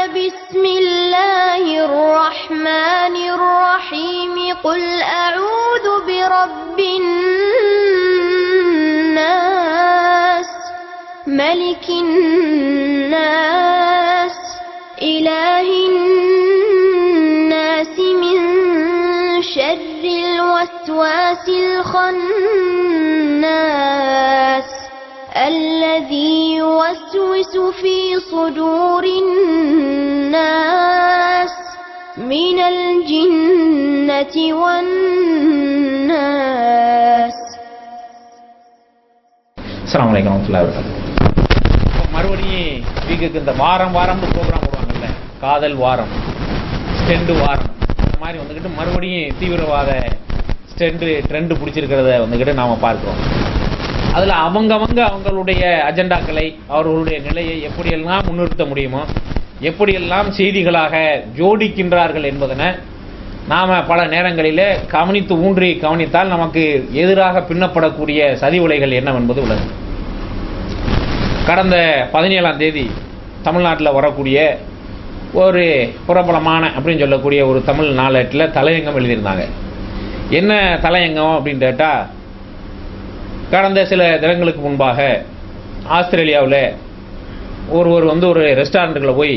بسم الله الرحمن الرحيم قل أعوذ برب الناس ملك الناس إله الناس من شر الوسواس الخناس الذي يوسوس في صدور الناس من الجنة والناس. அஸ்ஸலாமு அலைக்கும் வரஹ்மத்துல்லாஹி வபரகாத்துஹு. மறுபடியும் வீக்குக்கு இந்த வாரம் ப்ரோக்ராம் போடுவாங்கல்ல, காதல் வாரம், ஸ்டெண்டு வாரம், இந்த மாதிரி வந்துக்கிட்டு மறுபடியும் தீவிரவாத ஸ்டெண்டு ட்ரெண்டு பிடிச்சிருக்கிறத வந்துக்கிட்டு நாம் பார்க்குறோம். அதில் அவங்களுடைய அஜெண்டாக்களை, அவர்களுடைய நிலையை எப்படியெல்லாம் முன்னிறுத்த முடியுமோ, எப்படியெல்லாம் செய்திகளாக ஜோடிக்கின்றார்கள் என்பதனை நாம் பல நேரங்களிலே கவனித்தால் நமக்கு எதிராக பின்னப்படக்கூடிய சதி உலைகள் என்னவென்பது உள்ளது. கடந்த 17ஆம் தேதி தமிழ்நாட்டில் வரக்கூடிய ஒரு பிரபலமான அப்படின்னு சொல்லக்கூடிய ஒரு தமிழ் நாளேட்டில் தலையங்கம் எழுதியிருந்தாங்க. என்ன தலையங்கம் அப்படின்னு கேட்டால், கடந்த சில தினங்களுக்கு முன்பாக ஆஸ்திரேலியாவில் ஒருவர் ஒரு ரெஸ்டாரண்ட்டுக்குள்ளே போய்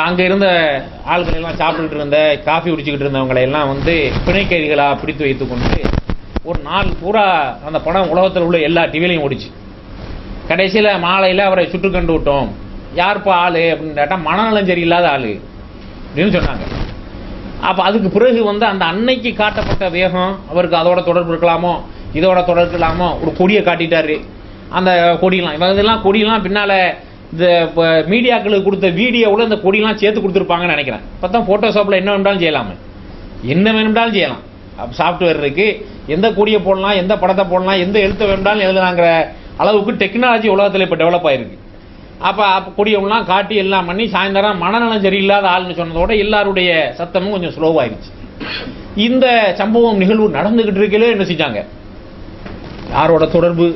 அங்கே இருந்த ஆள்களெல்லாம் சாப்பிட்டுக்கிட்டு இருந்த, காஃபி குடிச்சிக்கிட்டு இருந்தவங்களையெல்லாம் பிணை கைதிகளாக பிடித்து வைத்து கொண்டு ஒரு நாள் பூரா அந்த படம் உலகத்தில் உள்ள எல்லா டிவிலையும் ஓடிச்சு. கடைசியில் மாலையில் அவரை சுட்டு கண்டு விட்டோம். யார்ப்பா ஆள் அப்படின்னு கேட்டால், மனநலம் சரியில்லாத ஆள் அப்படின்னு சொன்னாங்க. அப்போ அதுக்கு பிறகு அந்த அன்னைக்கு காட்டப்பட்ட வேகம், அவருக்கு அதோட தொடர்பு இருக்கலாமோ இதோட தொடர்பு இல்லாமோ ஒரு கொடியை காட்டிட்டாரு. அந்த கொடியெல்லாம் இதெல்லாம் கொடியெல்லாம் பின்னால் இந்த மீடியாக்களுக்கு கொடுத்த வீடியோவில் இந்த கொடியெல்லாம் சேர்த்து கொடுத்துருப்பாங்கன்னு நினைக்கிறேன். இப்போ தான் ஃபோட்டோஷாப்பில் என்ன வேணும்னாலும் செய்யலாம். சாஃப்ட்வேர் இருக்குது, எந்த கொடியை போடலாம், எந்த படத்தை போடலாம், எந்த எழுத்தை வேணும்னாலும் எழுதலாங்கிற அளவுக்கு டெக்னாலஜி உலகத்தில் இப்போ டெவலப் ஆகிருக்கு. அப்போ கொடியெல்லாம் காட்டி எல்லாம் பண்ணி சாயந்தரம் மனநலம் சரியில்லாத ஆள்னு சொன்னதோட எல்லாருடைய சத்தமும் கொஞ்சம் ஸ்லோவாகிடுச்சு. இந்த சம்பவம் நிகழ்வு நடந்துக்கிட்டு இருக்கலே என்ன செஞ்சாங்க, யாரோட தொடர்பு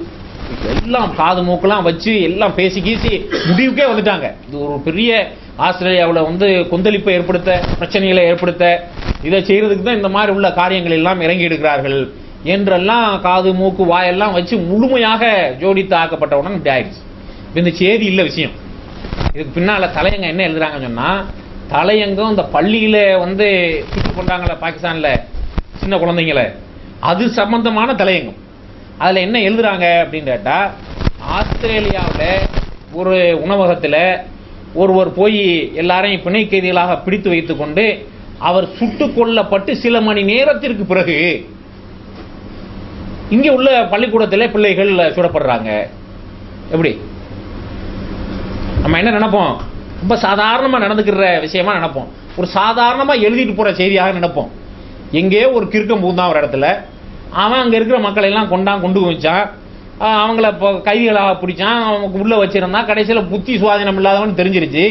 எல்லாம் காது மூக்கெல்லாம் வச்சு எல்லாம் பேசி கீசி முடிவுக்கே வந்துட்டாங்க. இது ஒரு பெரிய ஆஸ்திரேலியாவில் கொந்தளிப்பை ஏற்படுத்த, பிரச்சனைகளை ஏற்படுத்த, இதை செய்கிறதுக்கு தான் இந்த மாதிரி உள்ள காரியங்கள் எல்லாம் இறங்கி எடுக்கிறார்கள் என்றெல்லாம் காது மூக்கு வாயெல்லாம் வச்சு முழுமையாக ஜோடித்து ஆக்கப்பட்டவுடன் இப்படி ஆயிடுச்சு. இந்த செய்தி இல்லை விஷயம். இதுக்கு பின்னால் தலையங்கம் என்ன எழுதுறாங்கன்னு சொன்னால், தலையங்கம் இந்த பள்ளியில் சுட்டு கொண்டாங்களே பாகிஸ்தானில் சின்ன குழந்தைங்கள, அது சம்பந்தமான தலையங்கம். அதில் என்ன எழுதுறாங்க அப்படின்னு கேட்டால், ஆஸ்திரேலியாவில் ஒரு உணவகத்தில் ஒருவர் போய் எல்லாரையும் பிணை கைதிகளாக பிடித்து வைத்து கொண்டு அவர் சுட்டு கொல்லப்பட்டு சில மணி நேரத்திற்கு பிறகு இங்கே உள்ள பள்ளிக்கூடத்தில் பிள்ளைகள் சுடப்படுறாங்க. எப்படி நம்ம என்ன நினைப்போம், ரொம்ப சாதாரணமாக நடந்துக்கிற விஷயமா நினைப்போம், ஒரு சாதாரணமாக எழுதிட்டு போகிற செய்தியாக நினைப்போம். எங்கேயோ ஒரு கிறுக்கம் பூந்தான் ஒரு இடத்துல, அவன் அங்கே இருக்கிற மக்களை எல்லாம் கொண்டு வச்சான், அவங்கள இப்போ கைதிகளாக பிடிச்சான், அவனுக்கு உள்ளே வச்சிருந்தான், கடைசியில் புத்தி சுவாதீனம் இல்லாதவன் தெரிஞ்சிருச்சு,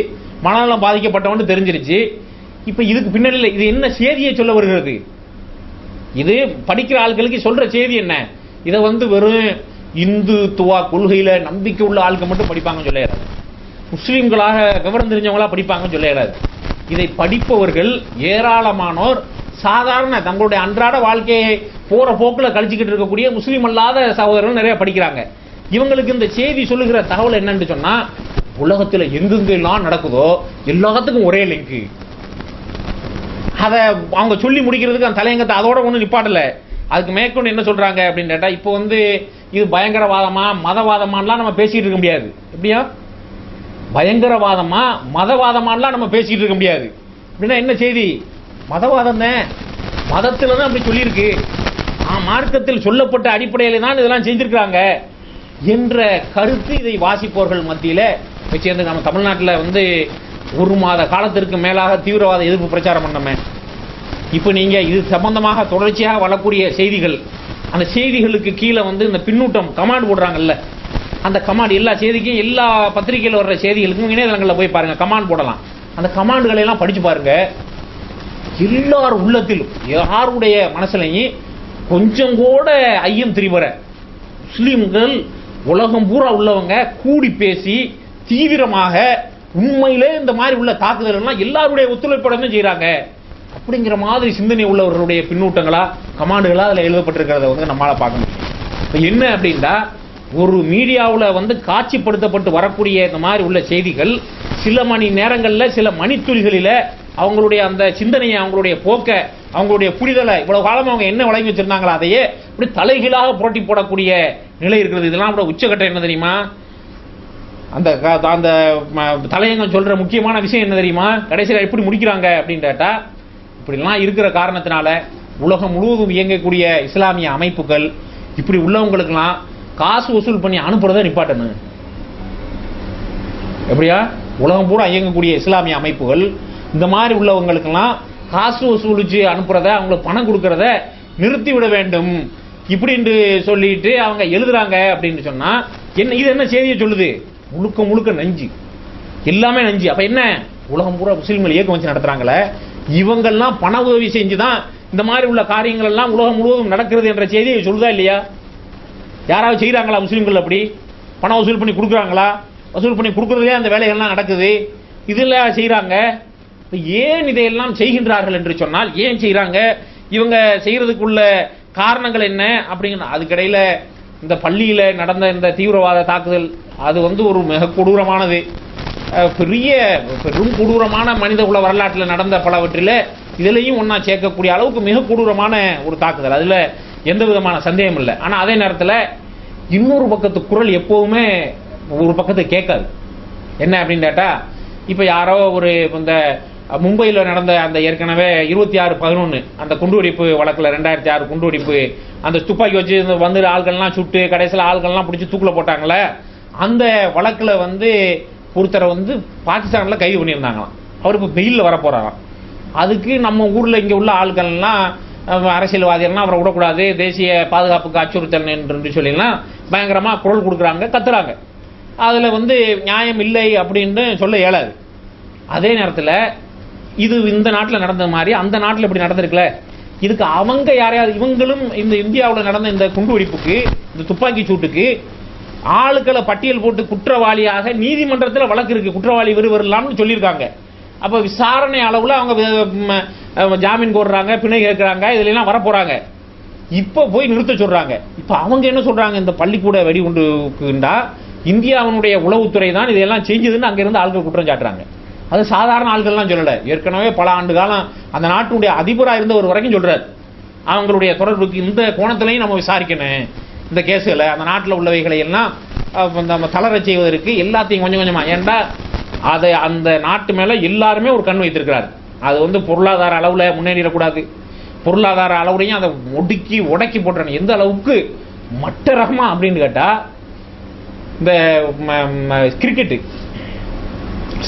மனநலம் பாதிக்கப்பட்டவன் தெரிஞ்சிருச்சு. இப்போ இதுக்கு பின்னாடி இது என்ன செய்தியை சொல்ல வருகிறது? இது படிக்கிற ஆட்களுக்கு சொல்கிற செய்தி என்ன? இதை வெறும் இந்துத்துவா கொள்கையில் நம்பிக்கை உள்ள ஆட்கள் மட்டும் படிப்பாங்கன்னு சொல்ல இயலாது, முஸ்லீம்களாக விவரம் தெரிஞ்சவங்களா படிப்பாங்கன்னு சொல்ல இயலாது. இதை படிப்பவர்கள் ஏராளமானோர் சாதாரண தங்களுடைய அன்றாட வாழ்க்கையை போற போக்கில் கழிச்சுக்கிட்டு இருக்கக்கூடிய முஸ்லீம் அல்லாத சகோதரர்கள் நிறைய படிக்கிறாங்க. இவங்களுக்கு இந்த செய்தி சொல்லுகிற தகவல் என்னன்னு சொன்னா, உலகத்தில் எங்கெங்கெல்லாம் நடக்குதோ எல்லாத்துக்கும் ஒரே லிங்க். அதை அவங்க சொல்லி முடிக்கிறதுக்கு அந்த தலையங்கத்தை அதோட ஒன்றும் நிப்பாட்டல. அதுக்கு மேற்கொண்டு என்ன சொல்றாங்க அப்படின்னு கேட்டா, இப்போ இது பயங்கரவாதமா மதவாதமானலாம் நம்ம பேசிட்டு இருக்க முடியாது. எப்படியா பயங்கரவாதமா மதவாதமானலாம் நம்ம பேசிட்டு இருக்க முடியாது. அப்படின்னா என்ன செய்தி? மதவாதம் தான், மதத்தில் தான் அப்படி சொல்லியிருக்கு, மார்க்கத்தில் சொல்லப்பட்ட அடிப்படையில் தான் இதெல்லாம் செஞ்சிருக்கிறாங்க என்ற கருத்து இதை வாசிப்பவர்கள் மத்தியில் சேர்ந்து நம்ம தமிழ்நாட்டில் ஒரு மாத காலத்திற்கு மேலாக தீவிரவாத எதிர்ப்பு பிரச்சாரம் பண்ணோமே. இப்போ நீங்கள் இது சம்பந்தமாக தொடர்ச்சியாக வரக்கூடிய செய்திகள், அந்த செய்திகளுக்கு கீழே இந்த பின்னூட்டம் கமாண்ட் போடுறாங்கல்ல, அந்த கமாண்ட் எல்லா செய்திக்கும் எல்லா பத்திரிகையில் வர்ற செய்திகளுக்கும் இணையதளங்களில் போய் பாருங்கள், கமாண்ட் போடலாம். அந்த கமாண்டுகளை எல்லாம் படித்து பாருங்க. எல்லார் உள்ளத்திலும் யாருடைய மனசுலையும் கொஞ்சம் கூட ஐயம் திரிவர முஸ்லீம்கள் உலகம் பூரா உள்ளவங்க கூடி பேசி தீவிரமாக உண்மையிலே இந்த மாதிரி உள்ள தாக்குதல் எல்லாருடைய ஒத்துழைப்போட செய்யறாங்க அப்படிங்கிற மாதிரி சிந்தனை உள்ளவர்களுடைய பின்னூட்டங்களா கமாண்டுகளா அதுல எழுதப்பட்டிருக்கிறத நம்மளால பார்க்கணும். என்ன அப்படின்னா ஒரு மீடியாவில் காட்சிப்படுத்தப்பட்டு வரக்கூடிய இந்த மாதிரி உள்ள செய்திகள் சில மணி நேரங்களில் சில மணித்துளிகளில் அவங்களுடைய அந்த சிந்தனையை அவங்களுடைய போக்க அவங்களுடைய புரிதலை இவ்வளவு காலம் அவங்க என்ன வழங்கி வச்சிருந்தாங்களோ அதையே இப்படி தலைகீழாக புரட்டி போடக்கூடிய நிலை இருக்கிறது. இதெல்லாம் கூட உச்சகட்டம் என்ன தெரியுமா? அந்த அந்த தலையங்கம் சொல்ற முக்கியமான விஷயம் என்ன தெரியுமா? கடைசியில் எப்படி முடிக்கிறாங்க அப்படின்னு கேட்டா, இப்படிலாம் இருக்கிற காரணத்தினால உலகம் முழுவதும் இயங்கக்கூடிய இஸ்லாமிய அமைப்புகள் இப்படி உள்ளவங்களுக்கெல்லாம் காசு வசூல் பண்ணி அனுப்புறதை நிப்பாட்டணும். எப்படியா? உலகம் பூரா இயங்கக்கூடிய இஸ்லாமிய அமைப்புகள் இந்த மாதிரி உள்ளவங்களுக்கெல்லாம் காசு வசூலிச்சு அனுப்புறத அவங்களுக்கு பணம் கொடுக்கறத நிறுத்திவிட வேண்டும் இப்படின்னு சொல்லிட்டு அவங்க எழுதுறாங்க அப்படின்னு சொன்னா என்ன? இது என்ன செய்தியை சொல்லுது? முழுக்க முழுக்க நஞ்சு, எல்லாமே நஞ்சு. அப்ப என்ன? உலகம் பூரா முஸ்லிம்கள் இயக்கம் வச்சு நடத்துறாங்களே, இவங்கெல்லாம் பண உதவி செஞ்சுதான் இந்த மாதிரி உள்ள காரியங்கள் எல்லாம் உலகம் முழுவதும் நடக்கிறது என்ற செய்தியை சொல்லுதா இல்லையா? யாராவது செய்யறாங்களா? முஸ்லிம்கள் அப்படி பணம் வசூல் பண்ணி கொடுக்குறாங்களா? வசூல் பண்ணி கொடுக்கறதுலே அந்த வேலைகள்லாம் நடக்குது. இதுல செய்யறாங்க. ஏன் இதையெல்லாம் செய்கின்றார்கள் என்று சொன்னால், ஏன் செய்யறாங்க? இவங்க செய்யறதுக்குள்ள காரணங்கள் என்ன அப்படிங்கிற அதுக்கிடையில இந்த பள்ளியில நடந்த இந்த தீவிரவாத தாக்குதல் அது ஒரு மிக கொடூரமானது. பெரும் கொடூரமான மனித குல வரலாற்றில் நடந்த பலவற்றில் இதுலையும் ஒன்னா சேர்க்கக்கூடிய அளவுக்கு மிக கொடூரமான ஒரு தாக்குதல். அதுல எந்த விதமான சந்தேகம் இல்லை. ஆனா அதே நேரத்தில் இன்னொரு பக்கத்து குரல் எப்பவுமே ஒரு பக்கத்தை கேட்காது. என்ன அப்படின்னு கேட்டா, இப்ப யாரோ ஒரு இந்த மும்பையில் நடந்த அந்த ஏற்கனவே 26/11 அந்த குண்டுவெடிப்பு வழக்கில் 2006 குண்டுவெடிப்பு அந்த துப்பாக்கி வச்சு ஆள்கள்லாம் சுட்டு கடைசியில் ஆள்கள்லாம் பிடிச்சி தூக்கில் போட்டாங்களே, அந்த வழக்கில் ஒருத்தரை பாகிஸ்தான்ல கைது பண்ணியிருந்தாங்களாம். அவர் இப்போ பெயிலில் வர போறாராம். அதுக்கு நம்ம ஊர்ல இங்க உள்ள ஆள்கள்லாம் அரசியல்வாதிகள்லாம் அவரை விடக்கூடாது, தேசிய பாதுகாப்புக்கு அச்சுறுத்தல் என்று சொல்லிலாம் பயங்கரமா குரல் கொடுக்குறாங்க, கத்துறாங்க. அதுல நியாயம் இல்லை அப்படின்னு சொல்ல இயலாது. அதே நேரத்தில் இது இந்த நாட்டில் நடந்த மாதிரி அந்த நாட்டில் இப்படி நடந்திருக்கல, இதுக்கு அவங்க யாரையாவது இவங்களும் இந்த இந்தியாவில் நடந்த இந்த குண்டுவெடிப்புக்கு இந்த துப்பாக்கி சூட்டுக்கு ஆளுக்களை பட்டியல் போட்டு குற்றவாளியாக நீதிமன்றத்தில் வழக்கு இருக்கு, குற்றவாளி வரலாம்னு சொல்லியிருக்காங்க. அப்ப விசாரணை அளவுல அவங்க ஜாமீன் கோர்றாங்க, பிணை கேட்கிறாங்க, இதுல எல்லாம் வரப்போறாங்க. இப்ப போய் நிறுத்த சொல்றாங்க. இப்ப அவங்க என்ன சொல்றாங்க? இந்த பள்ளிக்கூட வெடிகுண்டுக்குண்டா இந்தியாவினுடைய உளவுத்துறை தான் இதெல்லாம் செஞ்சதுன்னு அங்க இருந்து ஆட்கள் குற்றம் சாட்டுறாங்க. அது சாதாரண ஆள்கள்லாம் சொல்லல, ஏற்கனவே பல ஆண்டு காலம் அந்த நாட்டுடைய அதிபராக இருந்தவர் வரைக்கும் சொல்றாரு. அவங்களுடைய தொடர்புக்கு இந்த கோணத்திலையும் நம்ம விசாரிக்கணும் இந்த கேஸுகளை, அந்த நாட்டில் உள்ளவைகளை எல்லாம் நம்ம தளர செய்வதற்கு எல்லாத்தையும் கொஞ்சம் கொஞ்சமா. ஏன்டா அதை அந்த நாட்டு மேல எல்லாருமே ஒரு கண் வைத்திருக்கிறார். அது பொருளாதார அளவுல முன்னேறிடக்கூடாது, பொருளாதார அளவுலையும் அதை உடக்கி போட்டுறாங்க. எந்த அளவுக்கு மட்ட ரகமா அப்படின்னு கேட்டா, இந்த கிரிக்கெட்டு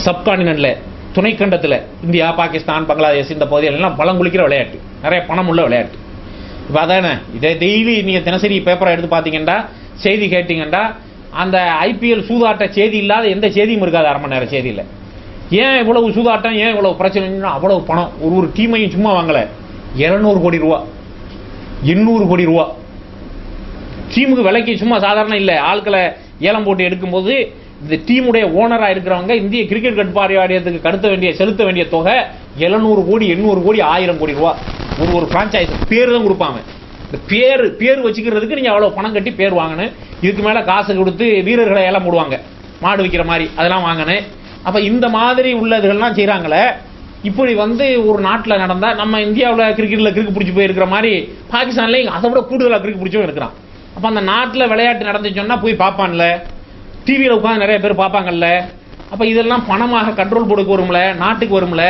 சப்கான்டினென்ட்ல துணைக்கண்டத்தில் இந்தியா பாகிஸ்தான் பங்களாதேஷ் இந்த பகுதிகளெல்லாம் பலம் குளிக்கிற விளையாட்டு, நிறைய பணம் உள்ள விளையாட்டு. இப்போ அதானே இதை டெய்லி நீங்கள் தினசரி பேப்பரை எடுத்து பார்த்தீங்கன்னா செய்தி கேட்டீங்கன்னா அந்த ஐபிஎல் சூதாட்ட செய்தி இல்லாத எந்த செய்தியும் இருக்காது அரை மணி நேரம் செய்தியில். ஏன் இவ்வளவு சூதாட்டம், ஏன் இவ்வளவு பிரச்சனை? அவ்வளவு பணம். ஒரு டீமையும் சும்மா வாங்கலை, 200 கோடி ரூபா 800 கோடி ரூபா டீமுக்கு விலைக்கு சும்மா சாதாரண இல்லை. ஆட்களை ஏலம் போட்டு எடுக்கும்போது இந்த டீமுடைய ஓனரா இருக்கிறவங்க இந்திய கிரிக்கெட் கட்டுப்பாடு வாரியத்துக்கு செலுத்த வேண்டிய தொகை 700 கோடி 800 கோடி 1000 கோடி ரூபா. ஒரு பிரான்சைஸ் பேர் தான் கொடுப்பாங்க. இந்த பேர் வச்சுக்கிறதுக்கு நீங்க அவ்வளவு பணம் கட்டி பேர் வாங்கணும். இதுக்கு மேல காசு கொடுத்து வீரர்களை ஏலம் போடுவாங்க, மாடு விற்கிற மாதிரி, அதெல்லாம் வாங்கணும். அப்ப இந்த மாதிரி உள்ளதுகள்லாம் செய்யறாங்களே. இப்படி ஒரு நாட்டில் நடந்தா நம்ம இந்தியாவில் கிரிக்கெட்ல கிறுக்கு பிடிச்சி போயிருக்கிற மாதிரி பாகிஸ்தான்ல அதை விட கூடுதலாக கிறுக்கு பிடிச்சவங்க இருக்கிறான். அப்ப அந்த நாட்டில் விளையாட்டு நடந்துச்சோன்னா போய் பார்ப்பான்ல, டிவியில் உட்காந்து நிறைய பேர் பார்ப்பாங்கல்ல. அப்ப இதெல்லாம் பணமாக கண்ட்ரோல் போர்டுக்கு வரும்ல, நாட்டுக்கு வரும்ல.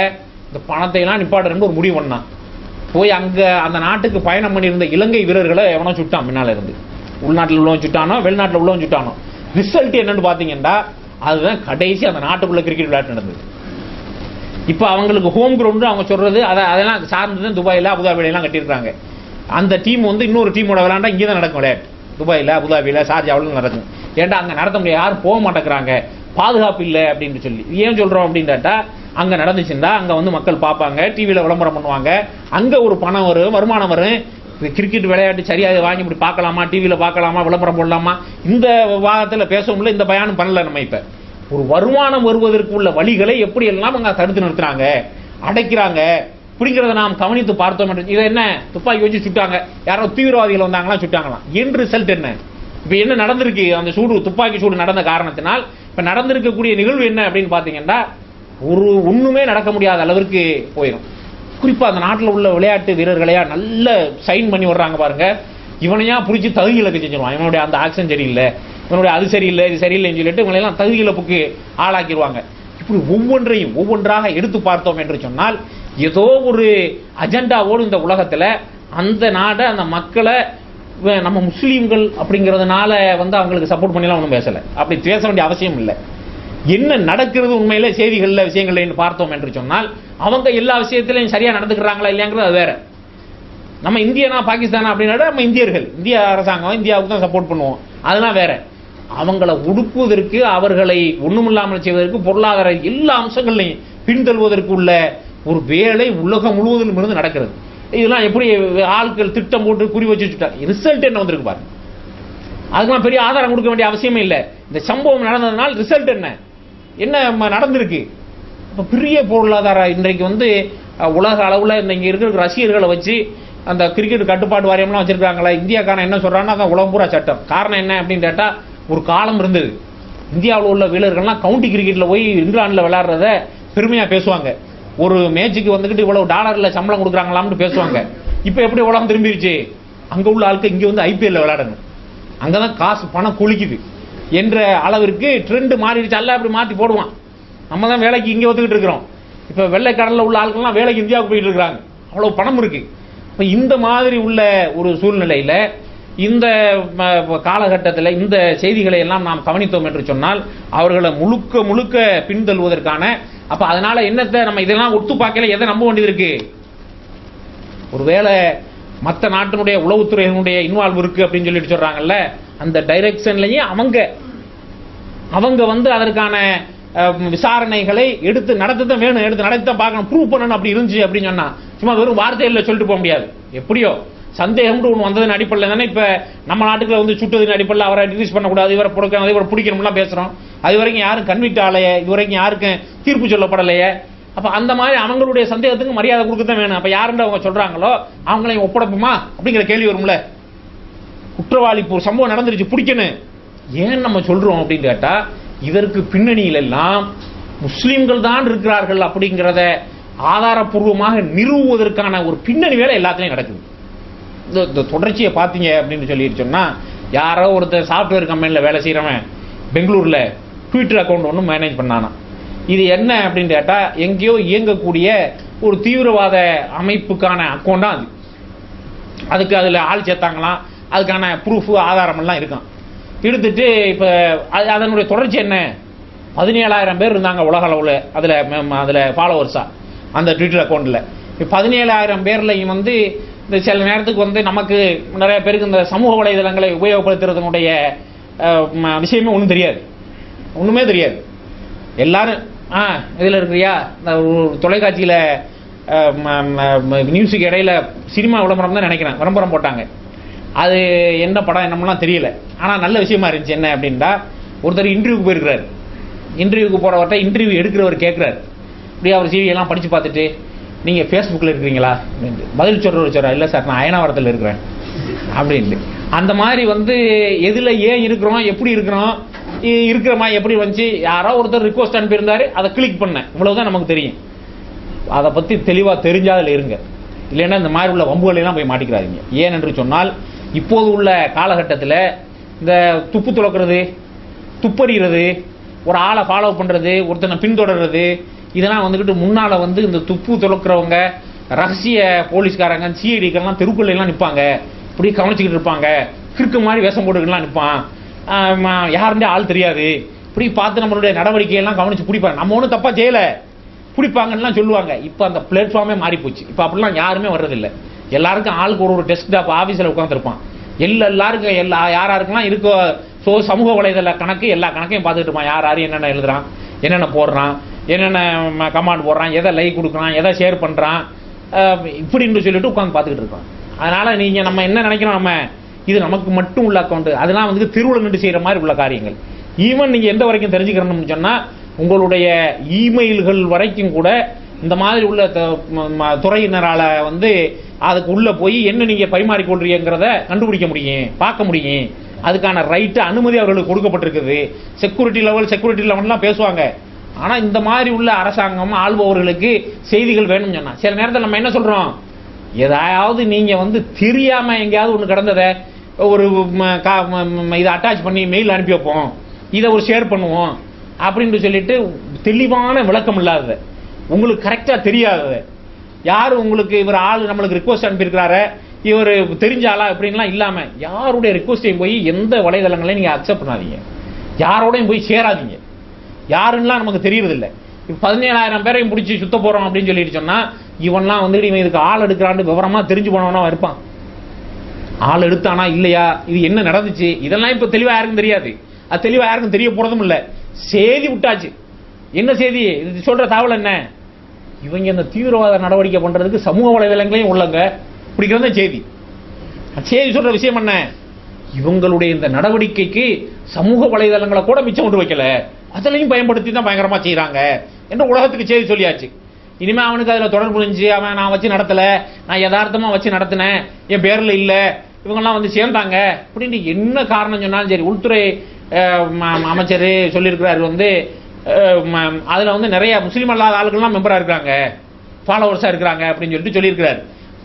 இந்த பணத்தை எல்லாம் நிப்பாடுறன்னு ஒரு முடிவு பண்ணான். போய் அங்க அந்த நாட்டுக்கு பயணம் பண்ணியிருந்த இலங்கை வீரர்களை எவனோ சுட்டான் முன்னால இருந்து. உள்நாட்டில் உள்ளவன் சுட்டானோ வெளிநாட்டில் உள்ளவன் சுட்டானோ. ரிசல்ட் என்னன்னு பாத்தீங்கன்னா அதுதான் கடைசி அந்த நாட்டுக்குள்ள கிரிக்கெட் விளையாட்டு நடந்தது. இப்ப அவங்களுக்கு ஹோம் கிரவுண்டு அவங்க சொல்றது அதெல்லாம் சார்ந்து துபாயில அபுதாபில எல்லாம் கட்டியிருக்காங்க. அந்த டீம் இன்னொரு டீமோட விளையாண்டா இங்கே தான் நடக்கும் விளையாட்டு. துபாயில அபுதாபில ஷார்ஜாவில் நடக்கும். ஏன்டா அங்க நடத்த முடியாது, யாரும் போக மாட்டேங்கிறாங்க, பாதுகாப்பு இல்லை அப்படின்னு சொல்லி. ஏன் சொல்றோம் அப்படின்னு கேட்டா, அங்க நடந்துச்சுன்னா அங்க மக்கள் பார்ப்பாங்க, டிவியில விளம்பரம் பண்ணுவாங்க, அங்க ஒரு பணம் வரும், வருமானம் வரும். கிரிக்கெட் விளையாட்டு சரியாக வாங்கி இப்படி பார்க்கலாமா, டிவியில பார்க்கலாமா, விளம்பரம் போடலாமா, இந்த வாதத்தில் பேசவும் இல்லை, இந்த பயானம் பண்ணல. நம்ம இப்ப ஒரு வருமானம் வருவதற்கு உள்ள வழிகளை எப்படி எல்லாம் அங்க தடுத்து நிறுத்துறாங்க, அடைக்கிறாங்க அப்படிங்கிறத நாம் கவனித்து பார்த்தோம். இதை என்ன துப்பாக்கி வச்சு சுட்டாங்க, யாரோ தீவிரவாதிகள் வந்தாங்களா சுட்டாங்களாம், என் ரிசல்ட் என்ன? இப்ப என்ன நடந்திருக்கு? அந்த சூடு, துப்பாக்கி சூடு நடந்த காரணத்தினால் இப்ப நடந்திருக்கக்கூடிய நிகழ்வு என்ன அப்படின்னு பாத்தீங்கன்னா, ஒண்ணுமே நடக்க முடியாத அளவிற்கு போயிடும். குறிப்பா அந்த நாட்டில் உள்ள விளையாட்டு வீரர்களையா நல்ல சைன் பண்ணி விடுறாங்க பாருங்க. இவனையா பிடிச்சி தகுதி இழக்க செஞ்சிருவான். இவனுடைய அந்த ஆக்ஷன் சரியில்லை, இவனுடைய அது சரியில்லை, இது சரியில்லைன்னு சொல்லிட்டு இவங்களெல்லாம் தகுதி இழப்புக்கு ஆளாக்கிடுவாங்க. இப்படி ஒவ்வொன்றையும் ஒவ்வொன்றாக எடுத்து பார்த்தோம் என்று சொன்னால், ஏதோ ஒரு அஜெண்டாவோடு இந்த உலகத்துல அந்த நாடை, அந்த மக்களை நம்ம முஸ்லீம்கள் அப்படிங்கிறதுனால அவங்களுக்கு சப்போர்ட் பண்ணிலாம் ஒன்றும் பேசல. அப்படி பேச வேண்டிய அவசியம் இல்லை. என்ன நடக்கிறது உண்மையில செய்திகள்ல விஷயங்கள்ல பார்த்தோம் என்று சொன்னால், அவங்க எல்லா விஷயத்திலையும் சரியா நடந்துக்கிறாங்களா இல்லையாங்கிறது அது வேற. நம்ம இந்தியனா பாகிஸ்தானா அப்படின்னா நம்ம இந்தியர்கள், இந்திய அரசாங்கம் இந்தியாவுக்கு தான் சப்போர்ட் பண்ணுவோம், அதெல்லாம் வேற. அவங்களை ஒடுக்குவதற்கு, அவர்களை ஒண்ணுமில்லாமல் செய்வதற்கு, பொருளாதார எல்லா அம்சங்களையும் பின்தள்ளுவதற்கு உள்ள ஒரு வேலை உலகம் முழுவதிலும் இருந்து நடக்கிறது. இதெல்லாம் எப்படி ஆட்கள் திட்டம் போட்டு குறி வச்சுட்டா ரிசல்ட் என்ன வந்திருக்கு பாருங்க. அதுக்கெல்லாம் பெரிய ஆதாரம் கொடுக்க வேண்டிய அவசியமே இல்லை. இந்த சம்பவம் நடந்ததுனால் ரிசல்ட் என்ன நடந்திருக்கு? இப்போ பெரிய பொருளாதார இன்றைக்கு உலக அளவில் இங்கே இருக்கிற ரசிகர்களை வச்சு அந்த கிரிக்கெட் கட்டுப்பாட்டு வாரியம்லாம் வச்சிருக்காங்களா, இந்தியாக்கான என்ன சொல்றாங்கன்னா அதான் உலகம் பூரா சட்டம். காரணம் என்ன அப்படின்னு கேட்டா, ஒரு காலம் இருந்தது இந்தியாவில் உள்ள வீரர்கள்லாம் கவுண்டி கிரிக்கெட்ல போய் இங்கிலாந்துல விளையாடுறத பெருமையா பேசுவாங்க. ஒரு மேட்சுக்கு இவ்வளவு டாலர்ல சம்பளம் கொடுக்குறாங்களாம்னு பேசுவாங்க. இப்ப எப்படி உலகம் திரும்பிடுச்சு, அங்க உள்ள ஆளுக்கு இங்க ஐபிஎல்ல விளையாடணும், அங்கதான் காசு பணம் குளிக்குது என்ற அளவிற்கு ட்ரெண்ட் மாறிடுச்சு. அல்ல அப்படி மாத்தி போடுவான். நம்ம தான் வேலைக்கு இங்க ஒத்துக்கிட்டு இருக்கிறோம். இப்ப வெள்ளை கடல்ல உள்ள ஆட்கள்லாம் வேலைக்கு இந்தியாவுக்கு போயிட்டு இருக்காங்க, அவ்வளவு பணம் இருக்கு. இப்ப இந்த மாதிரி உள்ள ஒரு சூழ்நிலையில இந்த காலகட்டத்தில் இந்த செய்திகளை எல்லாம் நாம் கவனித்தோம் என்று சொன்னால், அவர்களை முழுக்க முழுக்க பின்தள்ளுவதற்கான, அப்ப அதனால என்னத்தை நம்ம இதெல்லாம் ஒத்து பார்க்கல, எதை நம்ப வேண்டியது இருக்கு? ஒருவேளை மற்ற நாட்டினுடைய உளவுத்துறையினுடைய இன்வால்வ் இருக்கு அப்படின்னு சொல்லிட்டு சொல்றாங்கல்ல, அந்த டைரக்ஷன்லயும் அவங்க அதற்கான விசாரணைகளை எடுத்து நடத்ததான் வேணும், எடுத்து நடத்ததான் பார்க்கணும், ப்ரூவ் பண்ணணும். அப்படி இருந்துச்சு அப்படின்னு சொன்னா சும்மா வெறும் வார்த்தையில் சொல்லிட்டு போக முடியாது. எப்படியோ சந்தேகம் ஒன்று வந்ததன் அடிப்படையில் தானே இப்ப நம்ம நாட்டுக்குள்ள சுட்டதின் அடிப்படையில் அவரை ரிலீஸ் பண்ணக்கூடாது, இவரை பிடிக்கணும், இவரை பிடிக்கணும்லாம் பேசுறோம். அது வரைக்கும் யாரும் கன்விக்ட் ஆலையே, இது வரைக்கும் யாருக்கும் தீர்ப்பு சொல்லப்படலையே. அப்ப அந்த மாதிரி அவங்களுடைய சந்தேகத்துக்கு மரியாதை கொடுக்கத்தான் வேணும். அப்ப யாருன்னு அவங்க சொல்றாங்களோ அவங்களையும் ஒப்படைப்புமா அப்படிங்கிற கேள்வி வரும்ல. குற்றவாளி ஒரு சம்பவம் நடந்துருச்சு, பிடிக்கணும், ஏன் நம்ம சொல்றோம் அப்படின்னு கேட்டா, இதற்கு பின்னணியில் எல்லாம் முஸ்லிம்கள் தான் இருக்கிறார்கள் அப்படிங்கிறத ஆதாரப்பூர்வமாக நிறுவுவதற்கான ஒரு பின்னணி வேலை எல்லாத்துலயும் நடக்குது. இந்த தொடர்ச்சியை பார்த்தீங்க அப்படின்னு சொல்லிட்டு சொன்னா, யாரோ ஒருத்தர் சாப்ட்வேர் கம்பெனியில் வேலை செய்யறவன் பெங்களூர்ல ட்விட்டர் அக்கௌண்ட் ஒன்று மேனேஜ் பண்ணானா. இது என்ன அப்படின்னு கேட்டா, எங்கேயோ இயங்கக்கூடிய ஒரு தீவிரவாத அமைப்புக்கான அக்கௌண்ட் தான் அது. அதுக்கு அதுல ஆள் சேர்த்தாங்களாம், அதுக்கான ப்ரூஃப் ஆதாரம் எல்லாம் இருக்கான். எடுத்துட்டு இப்ப அதனுடைய தொடர்ச்சி என்ன, 17,000 பேர் இருந்தாங்க உலக அளவுல அதுல ஃபாலோவர்ஸா அந்த ட்விட்டர் அக்கௌண்ட்ல. 17,000 பேர்லையும் இந்த சில நேரத்துக்கு நமக்கு நிறைய பேருக்கு இந்த சமூக வலைதளங்களை உபயோகப்படுத்துறதுனுடைய விஷயமே ஒன்றும் தெரியாது, ஒண்ணுமே தெரியாது. எல்லாரும் இதுல இருக்கிறியா, இந்த தொலைக்காட்சியில நியூஸுக்கு இடையில சினிமா விளம்பரம் தான் நினைக்கிறேன், விளம்பரம் போட்டாங்க. அது என்ன படம் என்னமெல்லாம் தெரியல, ஆனா நல்ல விஷயமா இருந்துச்சு. என்ன அப்படின்னா, ஒருத்தர் இன்டர்வியூக்கு போயிருக்கிறாரு. இன்டர்வியூக்கு போறவர்கிட்ட இன்டர்வியூ எடுக்கிறவர் கேட்கிறாரு, இப்படி அவர் சிவி எல்லாம் படிச்சு பார்த்துட்டு, நீங்க ஃபேஸ்புக்கில் இருக்கிறீங்களா பதில் சொல்றவர் இல்லை சார், நான் அயனாவரத்தில் இருக்கிறேன் அப்படின்ட்டு. அந்த மாதிரி எதுல ஏன் இருக்கிறோம், எப்படி இருக்கிறோம், இருக்கிறமா எப்படி வந்துச்சு, யாரோ ஒருத்தர் ரிக்வஸ்ட் அனுப்பியிருந்தாரு, அதை கிளிக் பண்ண, இவ்வளவுதான் நமக்கு தெரியும். அதை பத்தி தெளிவா தெரிஞ்சா அதில் இருங்க, இல்லைன்னா இந்த மாதிரி உள்ள வம்புகளெல்லாம் போய் மாட்டிக்கிறாதீங்க. ஏன் என்று சொன்னால், இப்போது உள்ள காலகட்டத்தில் இந்த துப்பு துளக்கிறது, துப்பறிகிறது, ஒரு ஆளை ஃபாலோ பண்றது, ஒருத்தனை பின்தொடர்றது, இதெல்லாம் முன்னால இந்த துப்பு துளக்கிறவங்க, ரகசிய போலீஸ்காரங்க, சிஐடிக்கெல்லாம் தெருக்குள்ள நிற்பாங்க, இப்படி கவனிச்சுக்கிட்டு இருப்பாங்க, கிறுக்கு மாதிரி வேஷம் போட்டுக்கிட்டுலாம் நிற்பான், யாருடைய ஆள் தெரியாது, இப்படி பார்த்து நம்மளுடைய நடவடிக்கையெல்லாம் கவனிச்சு பிடிப்பாங்க. நம்ம ஒன்றும் தப்பா செய்யல, பிடிப்பாங்கன்னு சொல்லுவாங்க. இப்போ அந்த பிளாட்ஃபார்மே மாறி போச்சு. இப்போ அப்படிலாம் யாருமே வர்றதில்லை. எல்லாருக்கும் ஆளுக்கு ஒரு டெஸ்க்டாப் ஆஃபீஸில் உட்காந்துருப்பான். எல்லாருக்கும் யாருக்கெல்லாம் இருக்கோ சமூக வலைதள கணக்கு, எல்லா கணக்கையும் பார்த்துட்டு இருப்பான். யார் என்னென்ன எழுதுறான், என்னென்ன போடுறான், என்னென்ன கமாண்ட் போடுறான், எதை லைக் கொடுக்குறான், எதை ஷேர் பண்ணுறான், இப்படின்னு சொல்லிட்டு உட்காந்து பார்த்துக்கிட்டு இருக்கான். அதனால நம்ம என்ன நினைக்கிறோம், நம்ம இது நமக்கு மட்டும் உள்ள அக்கௌண்ட், அதெல்லாம் தெருவில் நின்று செய்கிற மாதிரி உள்ள காரியங்கள். ஈவன் நீங்கள் எந்த வரைக்கும் தெரிஞ்சுக்கிறணும்னு சொன்னால் உங்களுடைய இமெயில்கள் வரைக்கும் கூட இந்த மாதிரி உள்ள துறையினரால் வந்து அதுக்கு உள்ளே போய் என்ன நீங்கள் பரிமாறிக்கொள்றீங்கிறத கண்டுபிடிக்க முடியும், பார்க்க முடியும். அதுக்கான ரைட்டு அனுமதி அவர்களுக்கு கொடுக்கப்பட்டிருக்குது. செக்யூரிட்டி லெவல்லாம் பேசுவாங்க. ஆனால் இந்த மாதிரி உள்ள அரசாங்கம் ஆள்பவர்களுக்கு செய்திகள் வேணும்னு சொன்னால் சில நேரத்தில் நம்ம என்ன சொல்கிறோம், ஏதாவது நீங்கள் வந்து தெரியாமல் எங்கேயாவது ஒன்று கிடந்ததை ஒரு இதை அட்டாச் பண்ணி மெயில் அனுப்பி வைப்போம், இதை ஒரு ஷேர் பண்ணுவோம் அப்படின்னு சொல்லிட்டு தெளிவான விளக்கம் இல்லாதது, உங்களுக்கு கரெக்டாக தெரியாதது, யார் உங்களுக்கு இவர் ஆள் நம்மளுக்கு ரிக்வஸ்ட் அனுப்பியிருக்கிறாரு இவர் தெரிஞ்ச ஆளா இப்படின்லாம் இல்லாமல் யாருடைய ரிக்வஸ்ட்டையும் போய் எந்த வலைதளங்களையும் நீங்கள் அக்செப்ட் பண்ணாதீங்க, யாரோடையும் போய் சேராதீங்க. யாருன்னெலாம் நமக்கு தெரியறதில்லை. இப்போ 17,000 பேரையும் பிடிச்சி சுத்த போகிறோம் அப்படின்னு சொல்லிட்டு சொன்னால் இவன்லாம் வந்துட்டு இவன் இதுக்கு ஆள் எடுக்கிறான்னு விவரமாக தெரிஞ்சு போனவனா இருப்பான். ஆள் எடுத்தானா இல்லையா, இது என்ன நடந்துச்சு, இதெல்லாம் இப்போ தெளிவாக யாருக்கும் தெரியாது. அது தெளிவாக யாருக்கும் தெரிய போகிறதும் இல்லை. செய்தி விட்டாச்சு. என்ன செய்தி, இது சொல்கிற தகவல் என்ன, இவங்க இந்த தீவிரவாத நடவடிக்கை பண்ணுறதுக்கு சமூக வலைதளங்களையும் உள்ளங்க பிடிக்கிறது தான் செய்தி. செய்தி சொல்கிற விஷயம் என்ன, இவங்களுடைய இந்த நடவடிக்கைக்கு சமூக வலைதளங்களை கூட மிச்சம் கொண்டு வைக்கல, அதிலையும் பயன்படுத்தி தான் பயங்கரமாக செய்கிறாங்க என்று உலகத்துக்கு செய்தி சொல்லியாச்சு. இனிமேல் அவனுக்கு அதில் தொடர்பு இருந்துச்சு, அவன் நான் வச்சு நடத்தலை, நான் யதார்த்தமாக வச்சு நடத்தினேன், என் பேரில் இல்லை, இவங்கெல்லாம் வந்து சேர்ந்தாங்க அப்படின்னு என்ன காரணம் சொன்னாலும் சரி, உள்துறை அமைச்சர் சொல்லியிருக்கிறார் வந்து அதில் வந்து நிறைய முஸ்லீம் அல்லாத ஆளுகள்லாம் மெம்பராக இருக்கிறாங்க, ஃபாலோவர்ஸாக இருக்கிறாங்க அப்படின்னு சொல்லிட்டு சொல்லியிருக்கிறார்.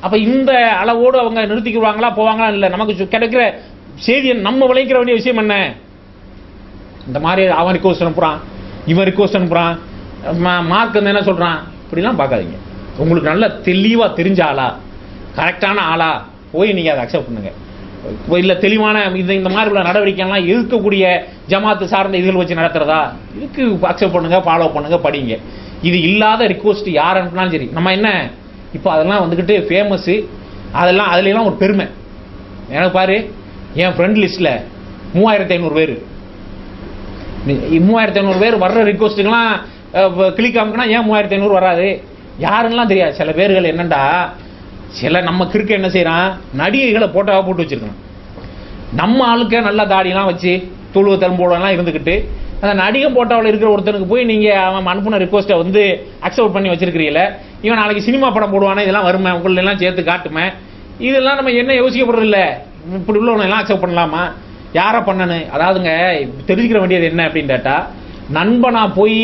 அப்போ இந்த அளவோடு அவங்க நிறுத்திக்குவாங்களா போவாங்களா இல்லை, நமக்கு கிடைக்கிற செய்தியை நம்ம விளைவிக்கிற வேண்டிய விஷயம் என்ன, இந்த மாதிரி அவன் ரிக்வஸ்ட் அனுப்புகிறான், இவன் ரிக்வஸ்ட் அனுப்புகிறான், மார்க் வந்து என்ன சொல்கிறான், இப்படிலாம் பார்க்காதீங்க. உங்களுக்கு நல்லா தெளிவாக தெரிஞ்ச ஆளா, கரெக்டான ஆளா போய் நீங்கள் அதை அக்செப்ட் பண்ணுங்க. இல்லை தெளிவான இந்த மாதிரி உள்ள நடவடிக்கைலாம் இருக்கக்கூடிய ஜமாத்து சார்ந்த இதுகள் வச்சு நடத்துறதா, இதுக்கு அக்செப்ட் பண்ணுங்க, ஃபாலோ பண்ணுங்க, படிங்க. இது இல்லாத ரிக்வஸ்ட் யார் அனுப்பினாலும் சரி, நம்ம என்ன இப்போ அதெல்லாம் வந்துக்கிட்டு ஃபேமஸ்ஸு, அதெல்லாம் அதுலாம் ஒரு பெருமை. எனக்கு பாரு, என் ஃப்ரெண்ட் லிஸ்ட்டில் 3500 பேர், 3500 பேர் வர்ற ரிக்வஸ்ட்டுக்கெல்லாம் கிளிக் ஆகுனா ஏன் 3500 வராது, யாருன்னெலாம் தெரியாது. சில பேர்கள் என்னண்டா, சில நம்ம கிறுக்க என்ன செய்யறான், நடிகைகளை போட்டோவாக போட்டு வச்சிருக்கான். நம்ம ஆளுக்க நல்லா தாடியெல்லாம் வச்சு தொழுவ தரும்போடலாம் இருந்துக்கிட்டு அந்த நடிகை போட்டோவில் இருக்கிற ஒருத்தனுக்கு போய் நீங்கள் அவன் அனுப்புன ரிக்வஸ்ட்டை வந்து அக்செப்ட் பண்ணி வச்சிருக்கிறீங்கள, இவன் நாளைக்கு சினிமா படம் போடுவானே, இதெல்லாம் வருமே, உங்களெல்லாம் சேர்த்து காட்டுமே, இதெல்லாம் நம்ம என்ன யோசிக்கப்படுறதில்ல. இப்படி உள்ளவனெல்லாம் அக்செப்ட் பண்ணலாமா, யாரை பண்ணனு. அதாவதுங்க தெரிஞ்சுக்கிற வேண்டியது என்ன அப்படின்னு கேட்டால், நண்பனா போய்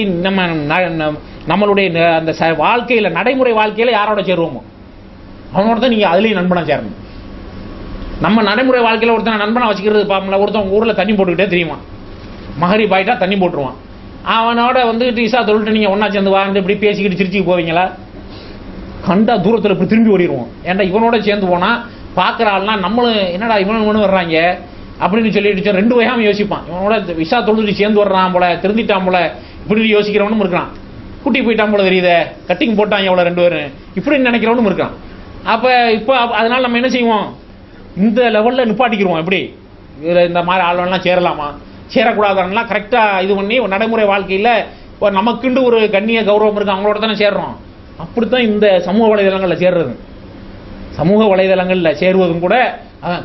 நம்மளுடைய அந்த வாழ்க்கையில் நடைமுறை வாழ்க்கையில் யாரோட சேருவோமோ அவனோட தான் நீங்கள் அதுலேயும் நண்பனாக சேரணும். நம்ம நடைமுறை வாழ்க்கையில் ஒருத்தன் நண்பனாக வச்சுக்கிறது பார்ப்போம்ல, ஒருத்தன் உங்கள் ஊரில் தண்ணி போட்டுக்கிட்டே தெரியுமா, மகரி பாயிட்டா தண்ணி போட்டுருவான், அவனோட வந்துட்டு இசா தொழில்ட்டு நீங்கள் ஒன்றா சேர்ந்து வாழ்ந்து இப்படி பேசிக்கிட்டு சிரிச்சுக்கு போவீங்களா, கண்டா தூரத்தில் இப்படி திரும்பி ஓடிடுவோம். ஏன்டா இவனோட சேர்ந்து போனால் பார்க்குற ஆள்லாம் நம்மளும் என்னடா இவனு வர்றாங்க அப்படின்னு சொல்லிட்டு ரெண்டு வகையாமல் யோசிப்பான். இவனோட விசா தொழில்ட்டு சேர்ந்து வர்றான் போல, திருந்திட்டான் போல, இப்படி யோசிக்கிறவனும் இருக்கான். குட்டி போயிட்டான் போல தெரியுதே, கட்டிங் போட்டான் எவ்வளோ 2 பேரும் இப்படின்னு நினைக்கிறவனும் இருக்கான். அப்போ இப்போ அதனால் நம்ம என்ன செய்வோம், இந்த லெவலில் நிப்பாட்டிக்கிடுவோம். எப்படி இதில் இந்த மாதிரி ஆளுவெல்லாம் சேரலாமா, சேரக்கூடாதுலாம் கரெக்டாக இது பண்ணி நடைமுறை வாழ்க்கையில் நமக்குண்டு ஒரு கண்ணிய கௌரவம் இருக்குது, அவங்களோட தானே சேர்றோம். அப்படித்தான் இந்த சமூக வலைதளங்களில் சேர்றது. சமூக வலைதளங்களில் சேருவதும் கூட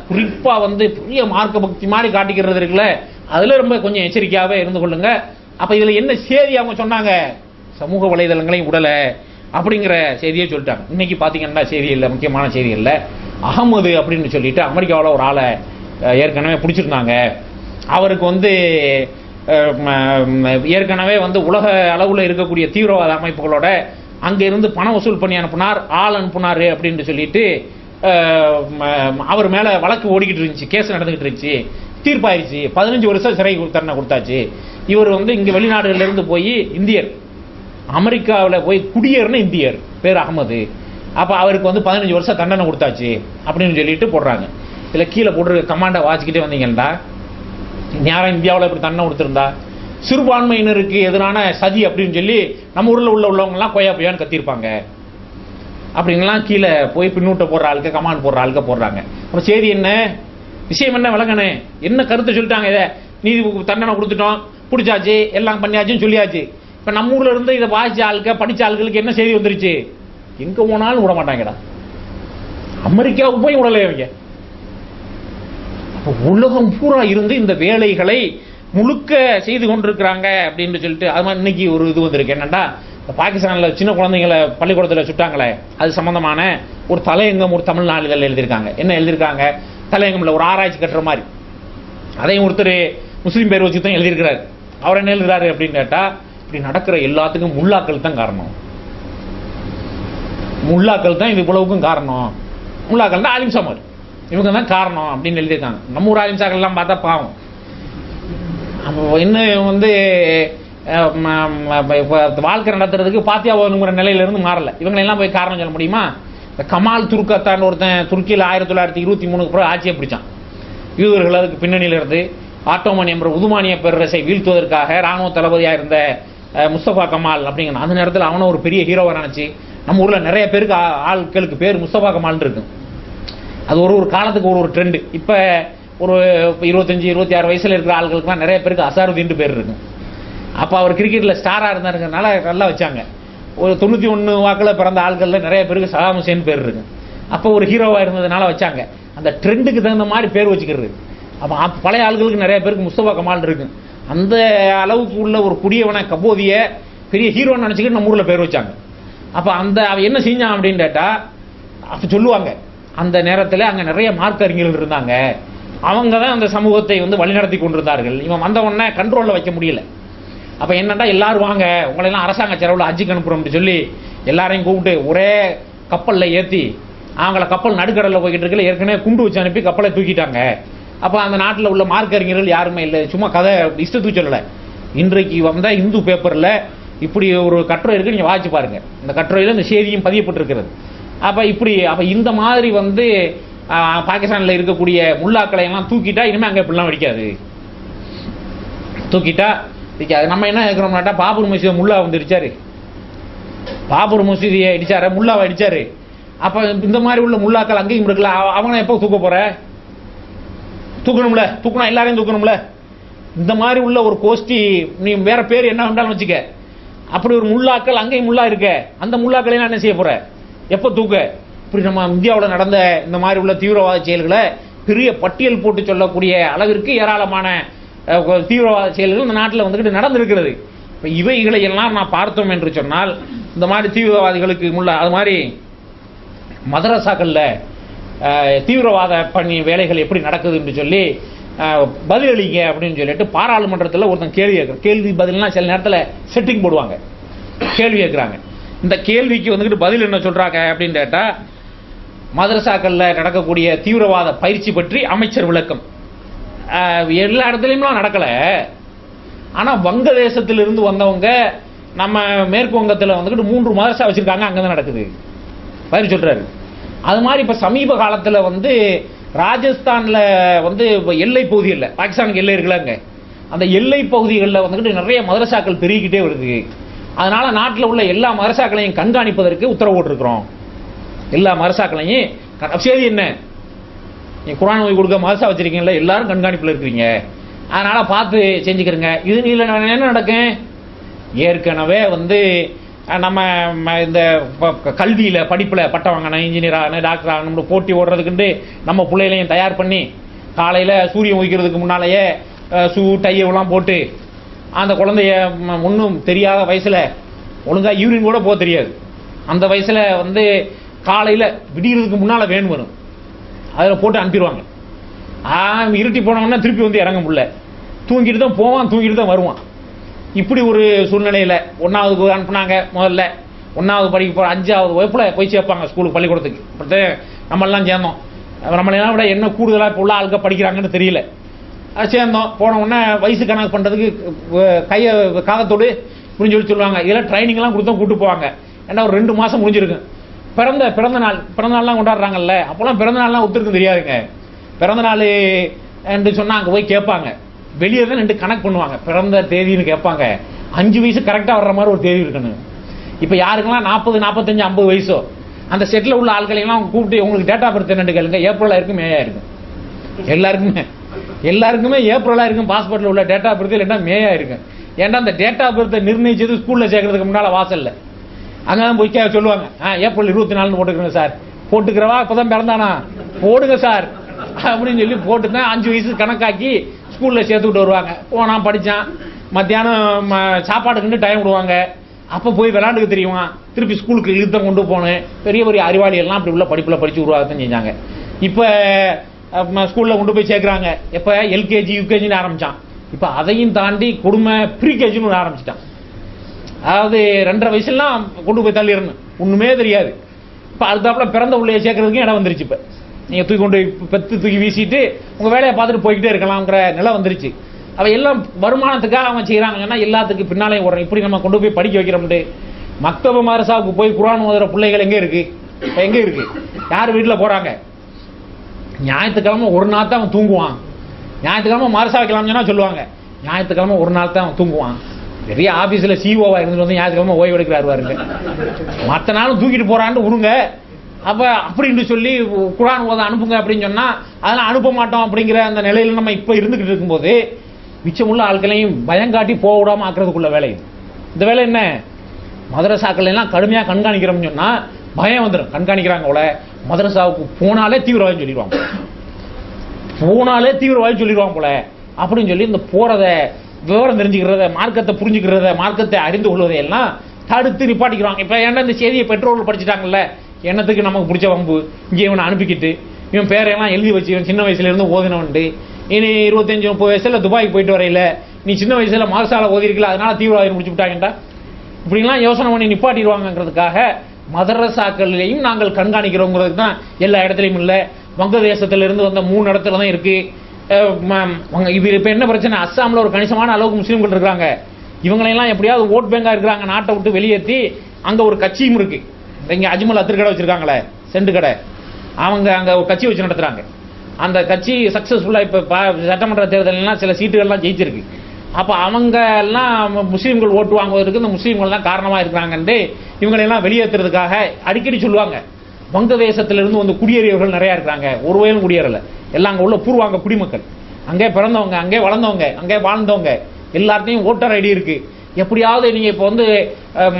குறிப்பாக வந்து பெரிய மார்க்க பக்தி மாதிரி காட்டிக்கிறது இருக்குல்ல, அதில் ரொம்ப கொஞ்சம் எச்சரிக்கையாகவே இருந்து கொள்ளுங்க. அப்போ இதில் என்ன செய்தி அவங்க சொன்னாங்க, சமூக வலைதளங்களையும் விடலை அப்படிங்கிற செய்தியை சொல்லிட்டாங்க. இன்றைக்கி பார்த்தீங்கன்னா செய்திகளில் முக்கியமான செய்திகளில் அகமது அப்படின்னு சொல்லிட்டு அமெரிக்காவில் ஒரு ஆளை ஏற்கனவே பிடிச்சிருந்தாங்க. அவருக்கு வந்து ஏற்கனவே வந்து உலக அளவில் இருக்கக்கூடிய தீவிரவாத அமைப்புகளோட அங்கே இருந்து பணம் வசூல் பண்ணி அனுப்புனார், ஆள் அனுப்புனார் அப்படின்னு சொல்லிட்டு அவர் மேலே வழக்கு ஓடிக்கிட்டு இருந்துச்சு, கேஸ் நடந்துக்கிட்டு இருந்துச்சு, தீர்ப்பாயிருச்சு, 15 வருஷம் சிறை தண்டனை கொடுத்தாச்சு. இவர் வந்து இங்கே வெளிநாடுகளிலிருந்து போய் இந்தியர், அமெரிக்காவில் போய் குடியேறின இந்தியர், பேர் அகமது. அப்போ அவருக்கு வந்து 15 வருஷம் தண்டனை கொடுத்தாச்சு அப்படின்னு சொல்லிட்டு போடுறாங்க. இதில் கீழே போட்டு கமாண்டை வாசிக்கிட்டே வந்தீங்கன்னா, யாரும் இந்தியாவில் இப்படி தண்டனை கொடுத்துருந்தா, சிறுபான்மையினருக்கு எதிரான சதி அப்படின்னு சொல்லி நம்ம ஊரில் உள்ளவங்கலாம் கொய்யா பொய்யான்னு கத்திருப்பாங்க அப்படின்லாம் கீழே போய் பின்னூட்ட போடுற ஆளுக்க, கமாண்ட் போடுற ஆளுக்க போடுறாங்க. அப்போ செய்தி என்ன, விஷயம் என்ன, விளங்கணே என்ன கருத்தை சொல்லிட்டாங்க. இதை நீதி தண்டனை கொடுத்துட்டோம், பிடிச்சாச்சு, எல்லாம் பண்ணியாச்சுன்னு சொல்லியாச்சு. இப்போ நம்ம ஊரில் இருந்து இதை வாசிச்ச ஆளுக்க, படித்த ஆளுகளுக்கு என்ன செய்தி வந்துருச்சு, எங்கே போனாலும் விட மாட்டாங்கடா, அமெரிக்காவுக்கு போய் விடலை அவங்க. அப்போ உலகம் பூரா இருந்து இந்த வேலைகளை முழுக்க செய்து கொண்டிருக்கிறாங்க அப்படின்னு சொல்லிட்டு அது மாதிரி இன்னைக்கு ஒரு இது வந்திருக்கு. என்னன்னா பாகிஸ்தானில் சின்ன குழந்தைங்களை பள்ளிக்கூடத்தில் சுட்டாங்களே, அது சம்பந்தமான ஒரு தலையங்கம் ஒரு தமிழ் நாளிதழில் எழுதியிருக்காங்க. என்ன எழுதியிருக்காங்க? தலையங்கம்ல ஒரு ஆராய்ச்சி கட்டுற மாதிரி. அதையும் ஒருத்தர் முஸ்லீம் பேர் வச்சு தான் எழுதியிருக்கிறார். அவர் என்ன எழுதுறாரு அப்படின்னு கேட்டா, இப்படி நடக்கிற எல்லாத்துக்கும் முல்லாக்கள் தான் காரணம், முல்லாக்கள் தான் இது இவ்வளவுக்கும் காரணம், முல்லாக்கள் தான் ஆலிம் சமர், இவங்க தான் காரணம் அப்படின்னு எழுதியிருக்காங்க. நம்ம ஊர் ஆலிம் சாக்கள் எல்லாம் பார்த்தா பாவம். இன்னும் வந்து வாழ்க்கை நடத்துறதுக்கு பாத்தியாவுங்கிற நிலையிலிருந்து மாறல. இவங்களெல்லாம் போய் காரணம் சொல்ல முடியுமா? இந்த கமால் துருக்கத்தான் ஒருத்தன் துருக்கியில் 1923 பிறகு ஆட்சியை பிடிச்சான். யூதர்கள் அதுக்கு பின்னணியில் இருந்து ஆட்டோமன் என்ற உதுமானிய பேரரசை வீழ்த்துவதற்காக ராணுவ தளபதியாக இருந்த முஸ்தபா கமால் அப்படிங்கிற அந்த நேரத்தில் அவனை ஒரு பெரிய ஹீரோவை நினச்சி நம்ம ஊரில் நிறைய பேருக்கு ஆட்களுக்கு பேர் முஸ்தபா கமால்னு இருக்கு. அது ஒரு காலத்துக்கு ஒரு ட்ரெண்டு. இப்போ ஒரு 25-26 வயசில் இருக்கிற ஆட்களுக்குலாம் நிறைய பேருக்கு அசாருதீன் பேர் இருக்கு. அப்போ அவர் கிரிக்கெட்டில் ஸ்டாராக இருந்தாருங்கிறதுனால நல்லா வச்சாங்க. ஒரு 91 வாக்கில் பிறந்த ஆட்களில் நிறைய பேருக்கு சதாம் ஹுசேன் பேர் இருக்கு. அப்போ ஒரு ஹீரோவாக இருந்ததுனால வச்சாங்க. அந்த ட்ரெண்டுக்கு தகுந்த மாதிரி பேர் வச்சுக்கிறது. அப்போ பழைய ஆட்களுக்கு நிறைய பேருக்கு முஸ்தபா கமால் இருக்கு. அந்த அளவுக்கு உள்ள ஒரு குடியவனை கபோதிய பெரிய ஹீரோன்னு நினச்சிக்கிட்டு நம்ம ஊரில் பேர் வச்சாங்க. அப்போ அவன் என்ன செஞ்சான் அப்படின்னு கேட்டால், அப்போ சொல்லுவாங்க அந்த நேரத்தில் அங்கே நிறைய மார்க் அறிஞர்கள் இருந்தாங்க, அவங்க தான் அந்த சமூகத்தை வந்து வழிநடத்தி கொண்டிருந்தார்கள். இவன் வந்த உடனே கண்ட்ரோலில் வைக்க முடியல. அப்போ என்னட்டா எல்லாரும் வாங்க, உங்களெல்லாம் அரசாங்க செலவில் ஹஜ்ஜுக்கு அனுப்புகிறோம்னு சொல்லி எல்லாரையும் கூப்பிட்டு ஒரே கப்பலில் ஏற்றி அவங்கள கப்பல் நடுக்கடலில் போய்கிட்டு இருக்கல ஏற்கனவே குண்டு வச்சு அனுப்பி கப்பலை தூக்கிட்டாங்க. அப்போ அந்த நாட்டில் உள்ள மார்க் அறிஞர்கள் யாருமே இல்லை, சும்மா கதை இஷ்டத்துக்கு சொல்லலை. இன்றைக்கு வந்த இந்து பேப்பரில் இப்படி ஒரு கட்டுரை இருக்குது, நீங்கள் வாசிச்சு பாருங்கள். இந்த கட்டுரையில் இந்த செய்தியும் பதியப்பட்டிருக்கிறது. அப்போ இந்த மாதிரி வந்து பாகிஸ்தானில் இருக்கக்கூடிய முல்லாக்களை எல்லாம் தூக்கிட்டா இனிமேல் அங்கே இப்படிலாம் வெடிக்காது, தூக்கிட்டா இருக்காது. நம்ம என்ன இருக்கிறோம்னாட்டா, பாபர் மசூதியை முல்லா வந்து அடிச்சாரு, பாபர் மசூதியை அடிச்சாரு, முல்லாவை அடிச்சாரு. அப்போ இந்த மாதிரி உள்ள முல்லாக்கள் அங்கேயும் இருக்குல்ல, அவனை எப்போ தூக்க போற? தூக்கணும்ல, தூக்கணும், எல்லாரையும் தூக்கணும்ல. இந்த மாதிரி உள்ள ஒரு கோஷ்டி, நீ வேற பேர் என்ன வேண்டாலும் வச்சுக்க, அப்படி ஒரு முல்லாக்கள் அங்கேயும் முல்லா இருக்க, அந்த முல்லாக்களையும் என்ன செய்ய போற? எப்போ தூக்க? இப்படி நம்ம இந்தியாவில் நடந்த இந்த மாதிரி உள்ள தீவிரவாத செயல்களை பெரிய பட்டியல் போட்டு சொல்லக்கூடிய அளவிற்கு ஏராளமான தீவிரவாத செயல்கள் இந்த நாட்டில் வந்துக்கிட்டு நடந்திருக்கிறது. இப்போ இவைகளை எல்லாம் நான் பார்த்தோம் என்று சொன்னால், இந்த மாதிரி தீவிரவாதிகளுக்கு முள்ள அது மாதிரி மதரசாக்களில் தீவிரவாத பணி வேலைகள் எப்படி நடக்குது என்று சொல்லி பதிலளிங்க அப்படின்னு சொல்லிட்டு பாராளுமன்றத்தில் ஒருத்தன் கேள்வி கேட்குறான். கேள்வி பதில்னா சில நேரத்தில் செட்டிங் போடுவாங்க, கேள்வி கேட்குறாங்க. இந்த கேள்விக்கு வந்துக்கிட்டு பதில் என்ன சொல்கிறாங்க அப்படின்னு கேட்டால், மதரசாக்களில் நடக்கக்கூடிய தீவிரவாத பயிற்சி பற்றி அமைச்சர் விளக்கம். எல்லா இடத்துலையும்லாம் நடக்கலை, ஆனால் வங்கதேசத்திலிருந்து வந்தவங்க நம்ம மேற்கு வங்கத்தில் வந்துக்கிட்டு 3 மதரசா வச்சுருக்காங்க, அங்கே தான் நடக்குது பயிர் சொல்கிறாரு. அது மாதிரி இப்போ சமீப காலத்தில் வந்து ராஜஸ்தானில் வந்து எல்லை பகுதிகளில், பாகிஸ்தானுக்கு எல்லை இருக்குல்லங்க, அந்த எல்லை பகுதிகளில் வந்துக்கிட்டு நிறைய மதரசாக்கள் பெருகிக்கிட்டே வருது. அதனால் நாட்டில் உள்ள எல்லா மதரசாக்களையும் கண்காணிப்பதற்கு உத்தரவு போட்டிருக்கிறோம். எல்லா மதரசாக்களையும் சரி, என்ன நீ குர்ஆன் ஓதி கொடுக்க மதரசா வச்சிருக்கீங்களா, எல்லாரும் கண்காணிப்பில் இருக்கிறீங்க, அதனால் பார்த்து செஞ்சுக்கிறங்க. இது என்ன நடக்கும்? ஏற்கனவே வந்து நம்ம இந்த கல்வியில் படிப்பில் பட்டம் வாங்கணும், இன்ஜினியர் ஆகணும், டாக்டர் ஆகணும், போட்டி ஓடுறதுக்குண்டு நம்ம பிள்ளைகளையும் தயார் பண்ணி காலையில் சூரியன் உதிக்கிறதுக்கு முன்னாலேயே ஷூ டையெல்லாம் போட்டு அந்த குழந்தைய ஒன்றும் தெரியாத வயசில் ஒழுங்காக யூரின் கூட போக தெரியாது, அந்த வயசில் வந்து காலையில் விடிகிறதுக்கு முன்னால் வேன் வரும், அதில் போட்டு அனுப்பிடுவாங்க. இருட்டி போனவங்கன்னா திருப்பி வந்து இறங்க முடியல, தூங்கிட்டு தான் போவான், தூங்கிட்டு தான் வருவான். இப்படி ஒரு சூழ்நிலையில் 1வது அனுப்புனாங்க. முதல்ல 1வது படிக்க போகிற 5வது வகுப்பில் போய் சேர்ப்பாங்க ஸ்கூலுக்கு, பள்ளிக்கூடத்துக்கு. அப்படி நம்மளாம் சேர்ந்தோம். நம்மளெல்லாம் விட என்ன கூடுதலாக இப்போ உள்ள ஆளுக்க படிக்கிறாங்கன்னு தெரியல. சேர்ந்தோம். போன உடனே வயசு கணக்கு பண்ணுறதுக்கு கையை காதத்தோடு புரிஞ்சு சொல்லி சொல்லுவாங்க. இதெல்லாம் ட்ரைனிங்லாம் கொடுத்தோம், கூப்பிட்டு போவாங்க. ஏன்னா ஒரு 2 மாதம் முடிஞ்சிருக்கு. பிறந்த நாள்லாம் கொண்டாடுறாங்கல்ல, அப்போல்லாம் பிறந்த நாள்லாம் ஒத்துருக்கும் தெரியாதுங்க. பிறந்த நாள் என்று சொன்னால் அங்கே போய் கேட்பாங்க. வெளியே தான் 2 கணக்கு பண்ணுவாங்க, பிறந்த தேதின்னு கேட்பாங்க. 5 வயசு கரெக்டாக வர்ற மாதிரி ஒரு தேதி இருக்கணும். இப்போ யாருக்கெல்லாம் 40, 45, 50 வயசோ அந்த செட்டில் உள்ள ஆட்களையெல்லாம் கூப்பிட்டு உங்களுக்கு டேட்டா பர்த் என்னென்னு கேளுங்க. ஏப்ரலாக இருக்கும், மேயா இருக்கும், எல்லாருக்குமே ஏப்ரலாக இருக்கும். பாஸ்போர்ட்டில் உள்ள டேட்டா பர்த் இல்லைன்னா மேயா இருக்கும். ஏன்னா அந்த டேட்டா பர்த்தை நிர்ணயிச்சது ஸ்கூலில் சேர்க்கறதுக்கு முன்னால் வாசலில் அங்கே தான் போய் சொல்லுவாங்க. April 24 போட்டுக்கிறேங்க sir. போட்டுக்கிறவா இப்போ தான் பிறந்தானா, போடுங்க சார் அப்படின்னு சொல்லி போட்டு தான் 5 வயசு கணக்காக்கி ஸ்கூலில் சேர்த்துக்கிட்டு வருவாங்க. போனான், படித்தான், மத்தியானம் சாப்பாடுக்குன்னு டைம் விடுவாங்க. அப்போ போய் விளாண்டுக்கு தெரியுமா, திருப்பி ஸ்கூலுக்கு இழுத்தம் கொண்டு போனேன். பெரிய பெரிய அறிவாளிகள்லாம் அப்படி உள்ள படிப்பில் படித்து உருவாகத்தான் செஞ்சாங்க. இப்போ ஸ்கூலில் கொண்டு போய் சேர்க்குறாங்க. எப்போ எல்கேஜி யூகேஜின்னு ஆரம்பித்தான். இப்போ அதையும் தாண்டி கொடுமை ப்ரீகேஜின்னு ஒன்று ஆரம்பிச்சிட்டான். அதாவது 2.5 வயசுலாம் கொண்டு போய் தள்ளிடணும், ஒன்றுமே தெரியாது. இப்போ அடுத்தாப்புல பிறந்த உள்ளே சேர்க்கறதுக்கும் இடம் வந்துருச்சு. இப்போ நீங்கள் தூக்கி கொண்டு பெற்று தூக்கி வீசிட்டு உங்கள் வேலையை பார்த்துட்டு போய்கிட்டே இருக்கலாம்ங்கிற நிலை வந்துருச்சு. அவன் எல்லாம் வருமானத்துக்காக அவன் செய்கிறாங்கன்னா எல்லாத்துக்கும் பின்னாலே ஓடுறான். இப்படி நம்ம கொண்டு போய் படிக்க வைக்கிறோம்ட்டு மக்தப மதரசாவுக்கு போய் குர்ஆன் ஓதுற பிள்ளைகள் எங்கே இருக்கு? எங்கே இருக்கு? யார் வீட்டில் போகிறாங்க? ஞாயிற்றுக்கிழமை ஒரு நாள் தான் அவன் தூங்குவான். ஞாயிற்றுக்கிழமை மதரசா வைக்கலாம்னு சொன்னால் சொல்லுவாங்க, ஞாயிற்றுக்கிழமை ஒரு நாள் தான் அவன் தூங்குவான். பெரிய ஆஃபீஸில் சிஓவாக இருந்துட்டு வந்து ஞாயிற்றுக்கிழமை ஓய்வு எடுக்கிறாரு பாருங்க. மற்ற நாளும் தூக்கிட்டு போகிறான்னு விடுங்க. அப்போ அப்படின்னு சொல்லி குர்ஆன் ஓத அனுப்புங்க அப்படின்னு சொன்னால் அதெல்லாம் அனுப்ப மாட்டோம் அப்படிங்கிற அந்த நிலையில் நம்ம இப்போ இருந்துக்கிட்டு இருக்கும்போது மிச்சமுள்ள ஆட்களையும் பயங்காட்டி போக விடாமல் ஆக்கிறதுக்குள்ள வேலை. இந்த வேலை என்ன? மதரசாக்கள் எல்லாம் கடுமையாக கண்காணிக்கிறோம்னு சொன்னால் பயம் வந்துடும். கண்காணிக்கிறாங்க போல, மதரசாவுக்கு போனாலே தீவிரவாதம் சொல்லிடுவாங்க, போனாலே தீவிரவாதம் சொல்லிடுவாங்க போல அப்படின்னு சொல்லி இந்த போகிறத, விவரம் தெரிஞ்சுக்கிறத, மார்க்கத்தை புரிஞ்சுக்கிறத, மார்க்கத்தை அறிந்து கொள்வதை எல்லாம் தடுத்து நிப்பாட்டிக்கிறாங்க. இப்போ ஏன்னா இந்த செய்தியை பெற்றோர்கள் படிச்சுட்டாங்கல்ல, என்னத்துக்கு நமக்கு பிடிச்ச வம்பு, இங்கே இவனை அனுப்பிக்கிட்டு இவன் பேரையெல்லாம் எழுதி வச்சு இவன் சின்ன வயசுலேருந்து ஓதினவன்ட்டு இனி 25-30 வயசில் துபாய்க்கு போயிட்டு வரையில நீ சின்ன வயசில் மதரசால ஓதிருக்கல அதனால தீவிரவாதம் முடிச்சு விட்டாங்கட்டா, இப்படிலாம் யோசனை பண்ணி நிப்பாட்டிடுவாங்கிறதுக்காக மதரசாக்களையும் நாங்கள் கண்காணிக்கிறோங்கிறது தான் எல்லா இடத்துலையும் இல்லை. வங்கதேசத்திலிருந்து வந்த 3 இடத்துல தான் இருக்குது. இது இப்போ என்ன பிரச்சனை? அஸ்ஸாமில் ஒரு கணிசமான அளவுக்கு முஸ்லீம்கள் இருக்கிறாங்க. இவங்களெல்லாம் எப்படியாவது ஓட் பேங்காக இருக்கிறாங்க, நாட்டை விட்டு வெளியேற்றி அங்கே ஒரு கட்சியும் இருக்குது. இங்கே அஜ்மல் அத்திர் கடை வச்சுருக்காங்களே, செண்டு கடை, அவங்க அங்கே ஒரு கட்சி வச்சு நடத்துகிறாங்க. அந்த கட்சி சக்ஸஸ்ஃபுல்லாக இப்போ சட்டமன்ற தேர்தலெலாம் சில சீட்டுகள்லாம் ஜெயிச்சிருக்கு. அப்போ அவங்க எல்லாம் முஸ்லீம்கள் ஓட்டு வாங்குவதற்கு இந்த முஸ்லீம்கள் தான் காரணமாக இருக்கிறாங்கன்ட்டு இவங்களெல்லாம் வெளியேற்றுறதுக்காக அடிக்கடி சொல்லுவாங்க. வங்கதேசத்திலிருந்து வந்து குடியேறியவர்கள் நிறையா இருக்கிறாங்க. ஒரு வயலும் குடியேறலை, எல்லாம் அங்கே உள்ள பூர்வாங்க குடிமக்கள், அங்கே பிறந்தவங்க, அங்கே வளர்ந்தவங்க, அங்கே வாழ்ந்தவங்க, எல்லார்ட்டையும் ஓட்டர் ஐடி இருக்குது. எப்படியாவது நீங்கள் இப்போ வந்து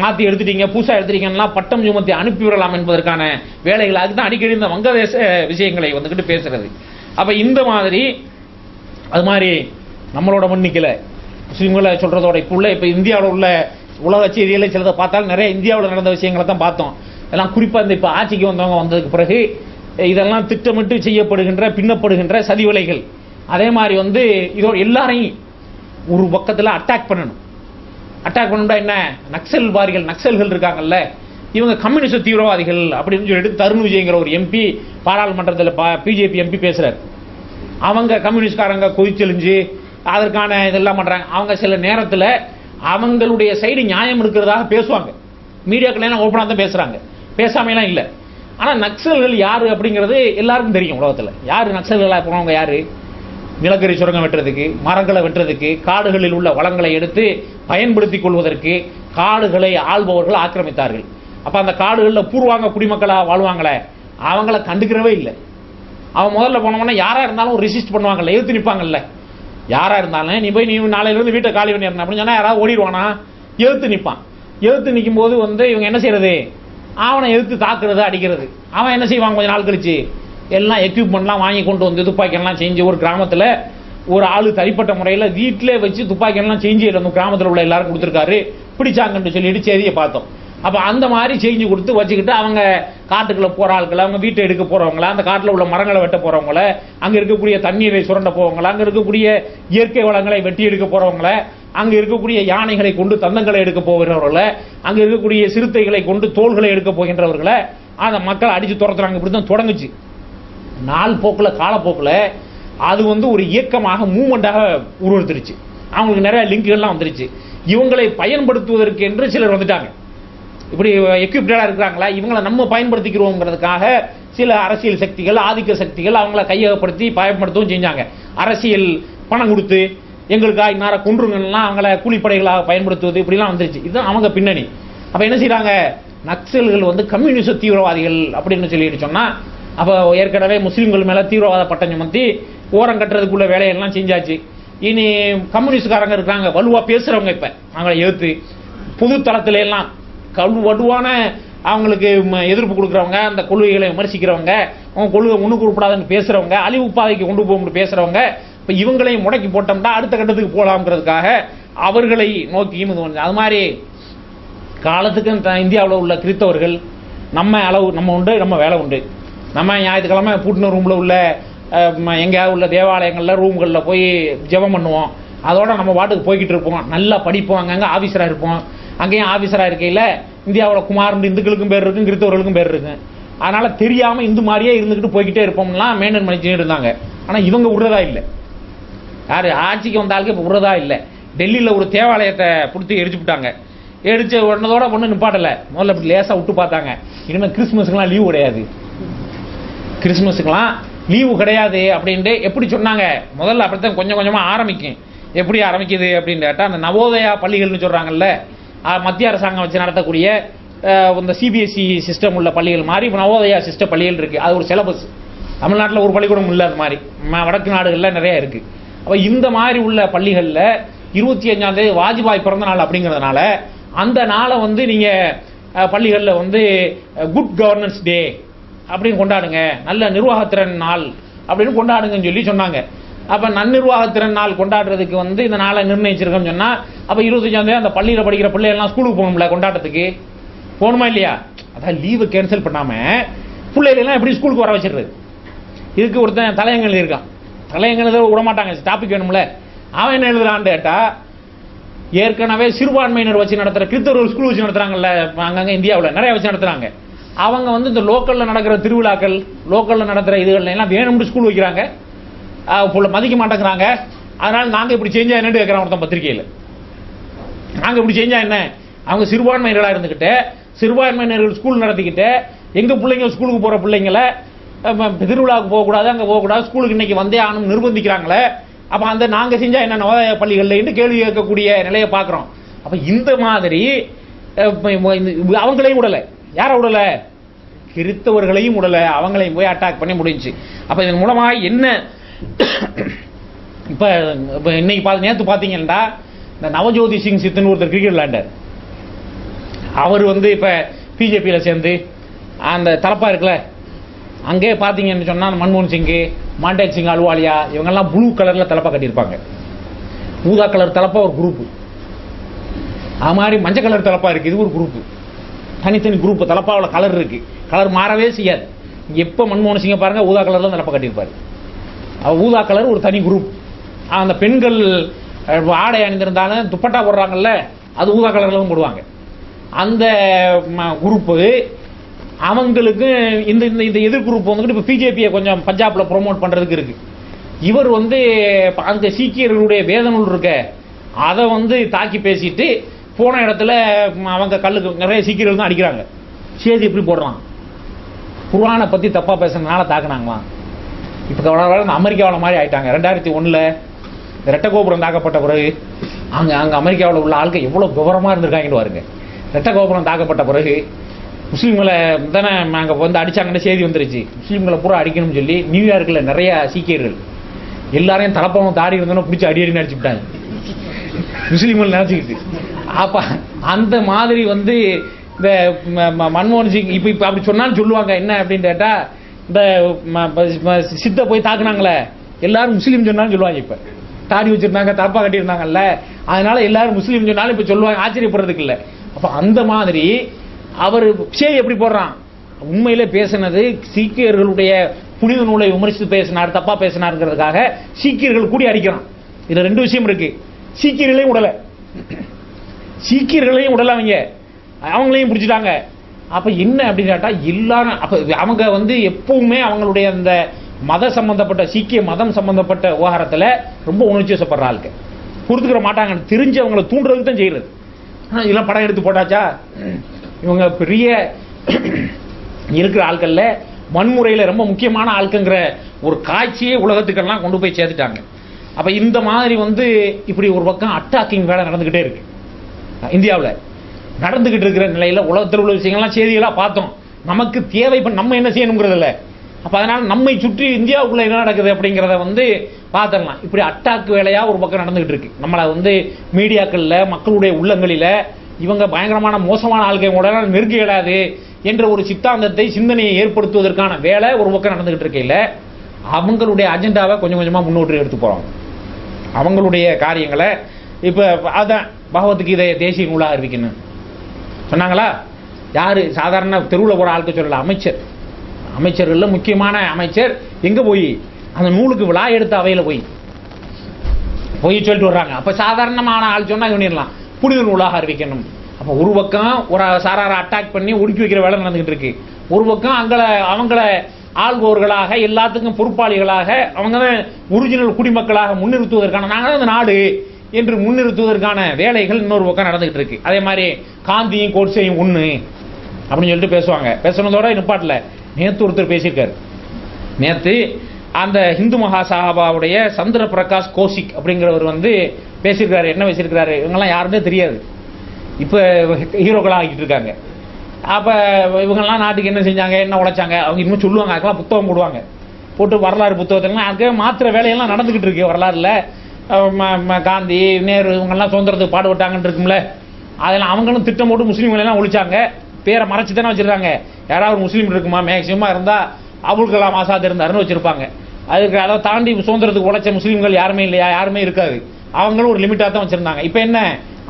மாற்றி எடுத்துட்டீங்க, புதுசாக எடுத்துட்டீங்கன்னா பட்டம் சுமத்தி அனுப்பிவிடலாம் என்பதற்கான வேலைகள். அதுதான் அடிக்கடி இந்த வங்கதேச விஷயங்களை வந்துக்கிட்டு பேசுறது. அப்போ இந்த மாதிரி அது மாதிரி நம்மளோட மன்னிக்கலை முஸ்லீம்களை சொல்கிறதோட இப்போ இந்தியாவில் உள்ள உலக செய்திகளை சிலதை பார்த்தாலும் நிறைய இந்தியாவில் நடந்த விஷயங்களை தான் பார்த்தோம். எல்லாம் குறிப்பாக இந்த இப்போ ஆட்சிக்கு வந்தவங்க வந்ததுக்கு பிறகு இதெல்லாம் திட்டமிட்டு செய்யப்படுகின்ற பின்னப்படுகின்ற சதி வேலைகள். அதே மாதிரி வந்து இதோட எல்லாரையும் ஒரு பக்கத்தில் அட்டாக் பண்ணணும். அட்டாக் பண்ணா என்ன? நக்சல்வாதிகள், நக்சல்கள் இருக்காங்கல்ல, இவங்க கம்யூனிஸ்ட் தீவிரவாதிகள் அப்படின்னு சொல்லிட்டு தருண் விஜய்ங்கிற ஒரு எம்பி பாராளுமன்றத்தில் பிஜேபி எம்பி பேசுகிறார். அவங்க கம்யூனிஸ்ட்காரங்க கொதிச்செழிஞ்சு அதற்கான இதெல்லாம் பண்ணுறாங்க. அவங்க சில நேரத்தில் அவங்களுடைய சைடு நியாயம் இருக்கிறதாக பேசுவாங்க. மீடியாக்கள்லாம் ஓப்பனாக தான் பேசுகிறாங்க, பேசாமையெல்லாம் இல்லை. ஆனால் நக்சல்கள் யார் அப்படிங்கிறது எல்லாருக்கும் தெரியும். உலகத்தில் யார் நக்சல்களாக போனவங்க? யார்? நிலக்கரி சுரங்கம் வெட்டுறதுக்கு, மரங்களை வெட்டுறதுக்கு, காடுகளில் உள்ள வளங்களை எடுத்து பயன்படுத்தி கொள்வதற்கு காடுகளை ஆள்பவர்கள் ஆக்கிரமித்தார்கள். அப்போ அந்த காடுகளில் பூர்வாங்க குடிமக்களாக வாழ்வாங்களே அவங்கள கண்டுக்கிறவே இல்லை. அவன் முதல்ல போனவொன்னே யாராக இருந்தாலும் ரெசிஸ்ட் பண்ணுவாங்கல்ல, எதிர்த்து நிற்பாங்கல்ல. யாராக இருந்தாலும் நீ போய் நீ நாளையிலேருந்து வீட்டை காலி பண்ணிடணும் அப்படின்னு சொன்னால் யாராவது ஓடிடுவானா? எதிர்த்து நிற்பான். எதிர்த்து நிற்கும் போது வந்து இவங்க என்ன செய்யறது? அவனை எதிர்த்து தாக்குறது, அடிக்கிறது. அவன் என்ன செய்வாங்க? கொஞ்சம் நாள் கழிச்சு எல்லாம் எக்யூப்மெண்ட்லாம் வாங்கி கொண்டு வந்து துப்பாக்கியெல்லாம் செஞ்சு ஒரு கிராமத்தில் ஒரு ஆளு தனிப்பட்ட முறையில் வீட்டிலே வச்சு துப்பாக்கியெல்லாம் செஞ்சு அந்த கிராமத்தில் உள்ள எல்லாரும் கொடுத்துருக்காரு, பிடிச்சாங்கன்னு சொல்லிட்டு செய்தியை பார்த்தோம். அப்போ அந்த மாதிரி செஞ்சு கொடுத்து வச்சுக்கிட்டு அவங்க காட்டுக்குள்ளே போகிற ஆட்களை, அவங்க வீட்டை எடுக்க போகிறவங்கள, அந்த காட்டில் உள்ள மரங்களை வெட்ட போகிறவங்கள, அங்கே இருக்கக்கூடிய தண்ணீரை சுரண்ட போகிறவங்கள, அங்கே இருக்கக்கூடிய இயற்கை வளங்களை வெட்டி எடுக்க போகிறவங்கள, அங்கே இருக்கக்கூடிய யானைகளை கொண்டு தந்தங்களை எடுக்க போகிறவர்களை, அங்கே இருக்கக்கூடிய சிறுத்தைகளை கொண்டு தோள்களை எடுக்க போகின்றவர்களை அந்த மக்களை அடித்து துரத்துறாங்க. இப்படி தான் தொடங்குச்சு. நாள் போக்கில், காலப்போக்கில் அது வந்து ஒரு இயக்கமாக மூவ்மெண்ட்டாக உருவெடுத்துருச்சு. அவங்களுக்கு நிறைய லிங்குகள்லாம் வந்துருச்சு. இவங்களை பயன்படுத்துவதற்கு என்று சிலர் வந்துட்டாங்க. இப்படி எக்யூப்டடாக இருக்கிறாங்களா, இவங்களை நம்ம பயன்படுத்திக்கிறோங்கிறதுக்காக சில அரசியல் சக்திகள், ஆதிக்க சக்திகள் அவங்கள கையகப்படுத்தி பயன்படுத்தவும் செஞ்சாங்க. அரசியல் பணம் கொடுத்து எங்களுக்காக இன்னார கொன்றுங்கள்லாம் அவங்கள கூலிப்படைகளாக பயன்படுத்துவது, இப்படிலாம் வந்துருச்சு. இதுதான் அவங்க பின்னணி. அப்போ என்ன செய்கிறாங்க? நக்சல்கள் வந்து கம்யூனிஸ்ட் தீவிரவாதிகள் அப்படின்னு சொல்லிட்டு சொன்னால், அப்போ ஏற்கனவே முஸ்லீம்கள் மேலே தீவிரவாத பட்டம் சுமத்தி ஓரம் கட்டுறதுக்குள்ள வேலையெல்லாம் செஞ்சாச்சு. இனி கம்யூனிஸ்ட்காரங்க இருக்காங்க, வலுவாக பேசுகிறவங்க, இப்போ அவங்கள எதிர்த்து பொது தளத்துல எல்லாம் வலுவான அவங்களுக்கு எதிர்ப்பு கொடுக்குறவங்க, அந்த கொள்கைகளை விமர்சிக்கிறவங்க, அவங்க கொள்கை முன்னுக்கு உட்படாதுன்னு பேசுகிறவங்க, அழிவு பாதைக்கு கொண்டு போகும்னு பேசுகிறவங்க இப்போ இவங்களையும் முடக்கி போட்டோம்னா அடுத்த கட்டத்துக்கு போகலாம்ங்கிறதுக்காக அவர்களை நோக்கியும் இது வந்து அது மாதிரி காலத்துக்கு இந்தியாவில் உள்ள கிறிஸ்தவர்கள் நம்ம உண்டு, நம்ம வேலை உண்டு. நம்ம ஞாயிற்றுக்கிழமை பூட்டின ரூமில் உள்ள எங்கேயாவது உள்ள தேவாலயங்களில் ரூம்களில் போய் ஜெபம் பண்ணுவோம். அதோட நம்ம பாட்டுக்கு போய்கிட்டு இருப்போம், நல்லா படிப்போம், அங்கங்கே ஆஃபீஸராக இருப்போம். அங்கேயும் ஆஃபீஸராக இருக்கையில் இந்தியாவில் குமார்னு இந்துக்களுக்கும் பேர் இருக்கும், கிறிஸ்தவர்களுக்கும் பேர் இருக்கும். அதனால் தெரியாமல் இந்து மாதிரியே இருந்துக்கிட்டு போய்கிட்டே இருப்போம்லாம் மெயின்டைன் பண்ணிச்சுட்டு இருந்தாங்க. ஆனால் இவங்க விடுறதா இல்லை. யார் ஆட்சிக்கு வந்தாலும் இப்போ விடுறதா இல்லை. டெல்லியில் ஒரு தேவாலயத்தை பிடிச்சி எரிச்சு விட்டாங்க. எரிச்சு உடனதோட ஒன்றும் நிப்பாட்டலை. முதல்ல இப்படி லேசாக விட்டு பார்த்தாங்க. இனிமேல் கிறிஸ்துமஸுக்கெல்லாம் லீவு கிடையாது, கிறிஸ்துமஸுக்கெல்லாம் லீவு கிடையாது அப்படின்ட்டு எப்படி சொன்னாங்க. முதல்ல அப்படித்தான் கொஞ்சம் கொஞ்சமாக ஆரம்பிக்கும். எப்படி ஆரம்பிக்குது அப்படின்னு கேட்டால், அந்த நவோதயா பள்ளிகள்னு சொல்கிறாங்கல்ல, மத்திய அரசாங்கம் வச்சு நடத்தக்கூடிய இந்த சிபிஎஸ்சி சிஸ்டம் உள்ள பள்ளிகள் மாதிரி இப்போ நவோதயா சிஸ்டம் பள்ளிகள் இருக்குது. அது ஒரு சிலபஸ். தமிழ்நாட்டில் ஒரு பள்ளிக்கூடம் இல்லை, அது மாதிரி வடக்கு நாடுகளில் நிறையா இருக்குது. அப்போ இந்த மாதிரி உள்ள பள்ளிகளில் 25ஆம் தேதி வாஜ்பாய் பிறந்த நாள் அப்படிங்கிறதுனால அந்த நாளை வந்து நீங்கள் பள்ளிகளில் வந்து குட் கவர்னன்ஸ் டே அப்படின்னு கொண்டாடுங்க, நல்ல நிர்வாகத்திறன் நாள் அப்படின்னு கொண்டாடுங்கன்னு சொல்லி சொன்னாங்க. அப்போ நன்னிர்வாகத்திறன் நாள் கொண்டாடுறதுக்கு வந்து இந்த நாளை நிர்ணயிச்சிருக்கோம்னு சொன்னால், அப்போ 25ஆம் தேதி அந்த பள்ளியில் படிக்கிற பிள்ளைகள்லாம் ஸ்கூலுக்கு போகணும்ல, கொண்டாட்டத்துக்கு போகணுமா இல்லையா? அதான் லீவு கேன்சல் பண்ணாமல் பிள்ளைகளெல்லாம் எப்படி ஸ்கூலுக்கு வர வச்சிடுறது? இதுக்கு ஒருத்தன் தலையங்கள் இருக்கான். தலையங்கள் விட மாட்டாங்க, டாபிக் வேணும்ல. அவன் என்ன எழுதுறான்னு கேட்டால், ஏற்கனவே சிறுபான்மையினர் வச்சு நடத்துகிற கிறிஸ்தவர்கள் ஸ்கூல் வச்சு நடத்துகிறாங்கல்ல, அங்கங்கே இந்தியாவில் நிறையா வச்சு நடத்துகிறாங்க. அவங்க வந்து இந்த லோக்கலில் நடக்கிற திருவிழாக்கள், லோக்கலில் நடத்துகிற இதுகள் எல்லாம் வேணும்னு ஸ்கூல் வைக்கிறாங்க, மதிக்க மாட்டேங்கிறாங்க. அதனால் நாங்கள் இப்படி செஞ்சா என்னன்னு கேட்குறான் ஒருத்தன் பத்திரிகையில். நாங்கள் இப்படி செஞ்சா என்ன? அவங்க சிறுபான்மையினர்களாக இருந்துக்கிட்டு சிறுபான்மையினர்கள் ஸ்கூல் நடத்திக்கிட்டு எங்கள் பிள்ளைங்க ஸ்கூலுக்கு போகிற பிள்ளைங்களை திருவிழாவுக்கு போகக்கூடாது, அங்கே போகக்கூடாது, ஸ்கூலுக்கு இன்றைக்கி வந்தே ஆகணும் நிர்பந்திக்கிறாங்களே. அப்போ அந்த நாங்கள் செஞ்சால் என்ன நவோதயா பள்ளிகளில் கேள்வி கேட்கக்கூடிய நிலையை பார்க்குறோம். அப்போ இந்த மாதிரி அவங்களையும் விடலை. யாரை விடலை? கிறிஸ்தவர்களையும் விடலை, அவங்களையும் போய் அட்டாக் பண்ணி முடிஞ்சு. அப்போ இதன் மூலமாக என்ன இப்போ இன்னைக்கு நேற்று பார்த்தீங்கன்னா, இந்த நவஜோதி சிங் சித்துன்னு ஒருத்தர் கிரிக்கெட் விளையாண்டார். அவர் வந்து இப்போ பிஜேபியில் சேர்ந்து அந்த தலப்பா இருக்குல்ல, அங்கே பார்த்தீங்கன்னு சொன்னால் மன்மோகன் சிங்கு, மாண்டேக் சிங் அலுவாலியா இவங்கெல்லாம் ப்ளூ கலரில் தலப்பா கட்டியிருப்பாங்க. ஊதா கலர் தலப்பா ஒரு குரூப்பு, அது மாதிரி மஞ்சள் கலர் தலப்பா இருக்குது, இது ஒரு குரூப்பு. தனித்தனி குரூப்பு தலப்பாவில் கலர் இருக்குது, கலர் மாறவே செய்யாது. எப்போ மன்மோகன் சிங்கை பாருங்கள் ஊதா கலரில் தலப்பா கட்டியிருப்பார். ஊதா கலர் ஒரு தனி குரூப். அந்த பெண்கள் ஆடை அணிந்திருந்தாலும் துப்பட்டா போடுறாங்கல்ல, அது ஊதா கலரில் தான் போடுவாங்க. அந்த குரூப்பு அவங்களுக்கு இந்த இந்த எதிர் குரூப் வந்துட்டு இப்போ பிஜேபியை கொஞ்சம் பஞ்சாபில் ப்ரொமோட் பண்ணுறதுக்கு இருக்குது. இவர் வந்து அந்த சீக்கியர்களுடைய வேத நூல் இருக்க அதை வந்து தாக்கி பேசிட்டு போன இடத்துல அவங்க கல்லுக்கு நிறைய சீக்கியர்கள் தான் அடிக்கிறாங்க. சேதி எப்படி போடுறான்? குர்ஆனை பற்றி தப்பாக பேசுறதுனால தாக்குனாங்களாம். இப்போ அமெரிக்காவில் மாதிரி ஆயிட்டாங்க. 2001 ரெட்டை கோபுரம் தாக்கப்பட்ட பிறகு அங்கே அமெரிக்காவில் உள்ள ஆட்கள் எவ்வளோ விவரமாக இருந்திருக்காங்கன்னு பாருங்க. ரெட்டை கோபுரம் தாக்கப்பட்ட பிறகு முஸ்லீம்களை தானே அங்கே வந்து அடித்தாங்கன்னு செய்தி வந்துருச்சு. முஸ்லீம்களை பூரா அடிக்கணும்னு சொல்லி நியூயார்க்கில் நிறையா சீக்கியர்கள் எல்லாரையும் தலப்பாவும் தாடி இருந்தோன்னா பிடிச்சி அடின்னு அடிச்சுட்டாங்க முஸ்லீம்கள் நினச்சிக்கிட்டு. அப்போ அந்த மாதிரி வந்து இந்த மன்மோகன் சிங் இப்போ அப்படி சொன்னாலும் சொல்லுவாங்க என்ன அப்படின்னு கேட்டால், இந்த சித்தை போய் தாக்குனாங்களே எல்லாரும் முஸ்லீம் சொன்னாலும் சொல்லுவாங்க. இப்போ தாடி வச்சுருந்தாங்க, தலப்பா கட்டியிருந்தாங்கல்ல, அதனால எல்லாரும் முஸ்லீம் சொன்னாலும் இப்போ சொல்லுவாங்க, ஆச்சரியப்படுறதுக்கு இல்லை. அப்போ அந்த மாதிரி அவர் சேதி எப்படி போடுறான்? உண்மையிலே பேசினது சீக்கியர்களுடைய புனித நூலை விமர்சித்து பேசினார், தப்பா பேசினாருங்கிறதுக்காக சீக்கியர்கள் கூடி அடிக்கிறான். இதுல ரெண்டு விஷயம் இருக்கு. சீக்கியர்களையும் விடலை, சீக்கியர்களையும் விடலை, அவங்களையும் பிடிச்சிட்டாங்க. அப்ப என்ன அப்படின்னு கேட்டா எல்லாரும் அப்ப அவங்க வந்து எப்பவுமே அவங்களுடைய அந்த மத சம்பந்தப்பட்ட சீக்கிய மதம் சம்பந்தப்பட்ட விவகாரத்துல ரொம்ப உணர்ச்சி வசப்படுற ஆளுக்கு கொடுத்துக்கிற மாட்டாங்க. தெரிஞ்சு அவங்களை தூண்டுறதுக்கு தான் செய்யறது. இதெல்லாம் படம் எடுத்து போட்டாச்சா, இவங்க பெரிய இருக்கிற ஆட்கள்ல வன்முறையில் ரொம்ப முக்கியமான ஆட்குங்கிற ஒரு காட்சியே உலகத்துக்கெல்லாம் கொண்டு போய் சேர்த்துட்டாங்க. அப்போ இந்த மாதிரி வந்து இப்படி ஒரு பக்கம் அட்டாக்கிங் வேலை நடந்துக்கிட்டே இருக்கு. இந்தியாவில் நடந்துக்கிட்டு இருக்கிற நிலையில் உலகத்தில் உள்ள விஷயங்கள்லாம் செய்திகளாக பார்த்தோம். நமக்கு தேவை இப்போ நம்ம என்ன செய்யணுங்கிறதில்ல. அப்போ அதனால் நம்மை சுற்றி இந்தியாவுக்குள்ளே என்ன நடக்குது அப்படிங்கிறத வந்து பார்த்துடலாம். இப்படி அட்டாக் வேலையாக ஒரு பக்கம் நடந்துக்கிட்டு இருக்கு. நம்மளை வந்து மீடியாக்களில் மக்களுடைய உள்ளங்களில் இவங்க பயங்கரமான மோசமான ஆள்களோட நெருங்க இயலாது என்ற ஒரு சித்தாந்தத்தை சிந்தனையை ஏற்படுத்துவதற்கான வேலை ஒரு பக்கம் நடந்துகிட்டு இருக்கையில், அவங்களுடைய அஜெண்டாவை கொஞ்சம் கொஞ்சமாக முன்னோட்டு எடுத்து போகிறாங்க. அவங்களுடைய காரியங்களை இப்போ அதான் பகவத்கீதையை தேசிய நூலாக அறிவிக்கணும் சொன்னாங்களா? யார் சாதாரண தெருவில் போகிற ஆளுக்கு சொல்லல, அமைச்சர்களில் முக்கியமான அமைச்சர் எங்கே போய் அந்த நூலுக்கு விழா எடுத்த அவையில் போய் சொல்லிட்டு வர்றாங்க. அப்போ சாதாரணமான ஆள் சொன்னால் பண்ணிடலாம், புனித நூலாக அறிவிக்கணும். அப்போ ஒரு பக்கம் ஒரு சாராரை அட்டாக் பண்ணி ஒடுக்கி வைக்கிற வேலை நடந்துகிட்டு இருக்கு, ஒரு பக்கம் அவங்கள ஆள்பவர்களாக எல்லாத்துக்கும் பொறுப்பாளிகளாக அவங்க தான் ஒரிஜினல் குடிமக்களாக முன்னிறுத்துவதற்கான நாங்கள் தான் அந்த நாடு என்று முன்னிறுத்துவதற்கான வேலைகள் இன்னொரு பக்கம் நடந்துகிட்டு இருக்கு. அதே மாதிரி காந்தியும் கோட்சேயும் ஒன்று அப்படின்னு சொல்லிட்டு பேசுவாங்க. பேசுனதோட நிப்பாட்டில் நேற்று ஒருத்தர் பேசியிருக்காரு. நேற்று அந்த இந்து மகாசபாவுடைய சந்திர பிரகாஷ் கௌசிக் அப்படிங்கிறவர் வந்து பேசியிருக்காரு. என்ன பேசியிருக்கிறாரு? இவங்கெல்லாம் யாருன்னே தெரியாது, இப்போ ஹீரோக்களாக ஆகிட்டு இருக்காங்க. அப்போ இவங்கெல்லாம் நாட்டுக்கு என்ன செஞ்சாங்க, என்ன உழைச்சாங்க, அவங்க இன்னும் சொல்லுவாங்க. அதுக்கெல்லாம் புத்தகம் போடுவாங்க, போட்டு வரலாறு புத்தகத்துலாம் அதுக்கு மாத்திர வேலையெல்லாம் நடந்துக்கிட்டு இருக்கு. வரலாறுல காந்தி நேரு இவங்கெல்லாம் சுதந்திரத்துக்கு பாடுபட்டாங்கன்னு இருக்கும்ல, அதெல்லாம் அவங்களும் திட்டம் போட்டு முஸ்லீம்களெல்லாம் ஒழிச்சாங்க. பேரை மறைச்சி தானே வச்சுருக்காங்க. யாராவது முஸ்லீம் இருக்குமா? மேக்சிமமாக இருந்தால் அபுல் கலாம் ஆசாத் இருந்தாருன்னு வச்சுருப்பாங்க. அதுக்கு அதை தாண்டி சுதந்திரத்துக்கு உழைச்ச முஸ்லீம்கள் யாருமே இல்லையா? யாருமே இருக்காது. அவங்களும் ஒரு லிமிட்டாக தான் வச்சுருந்தாங்க. இப்போ என்ன,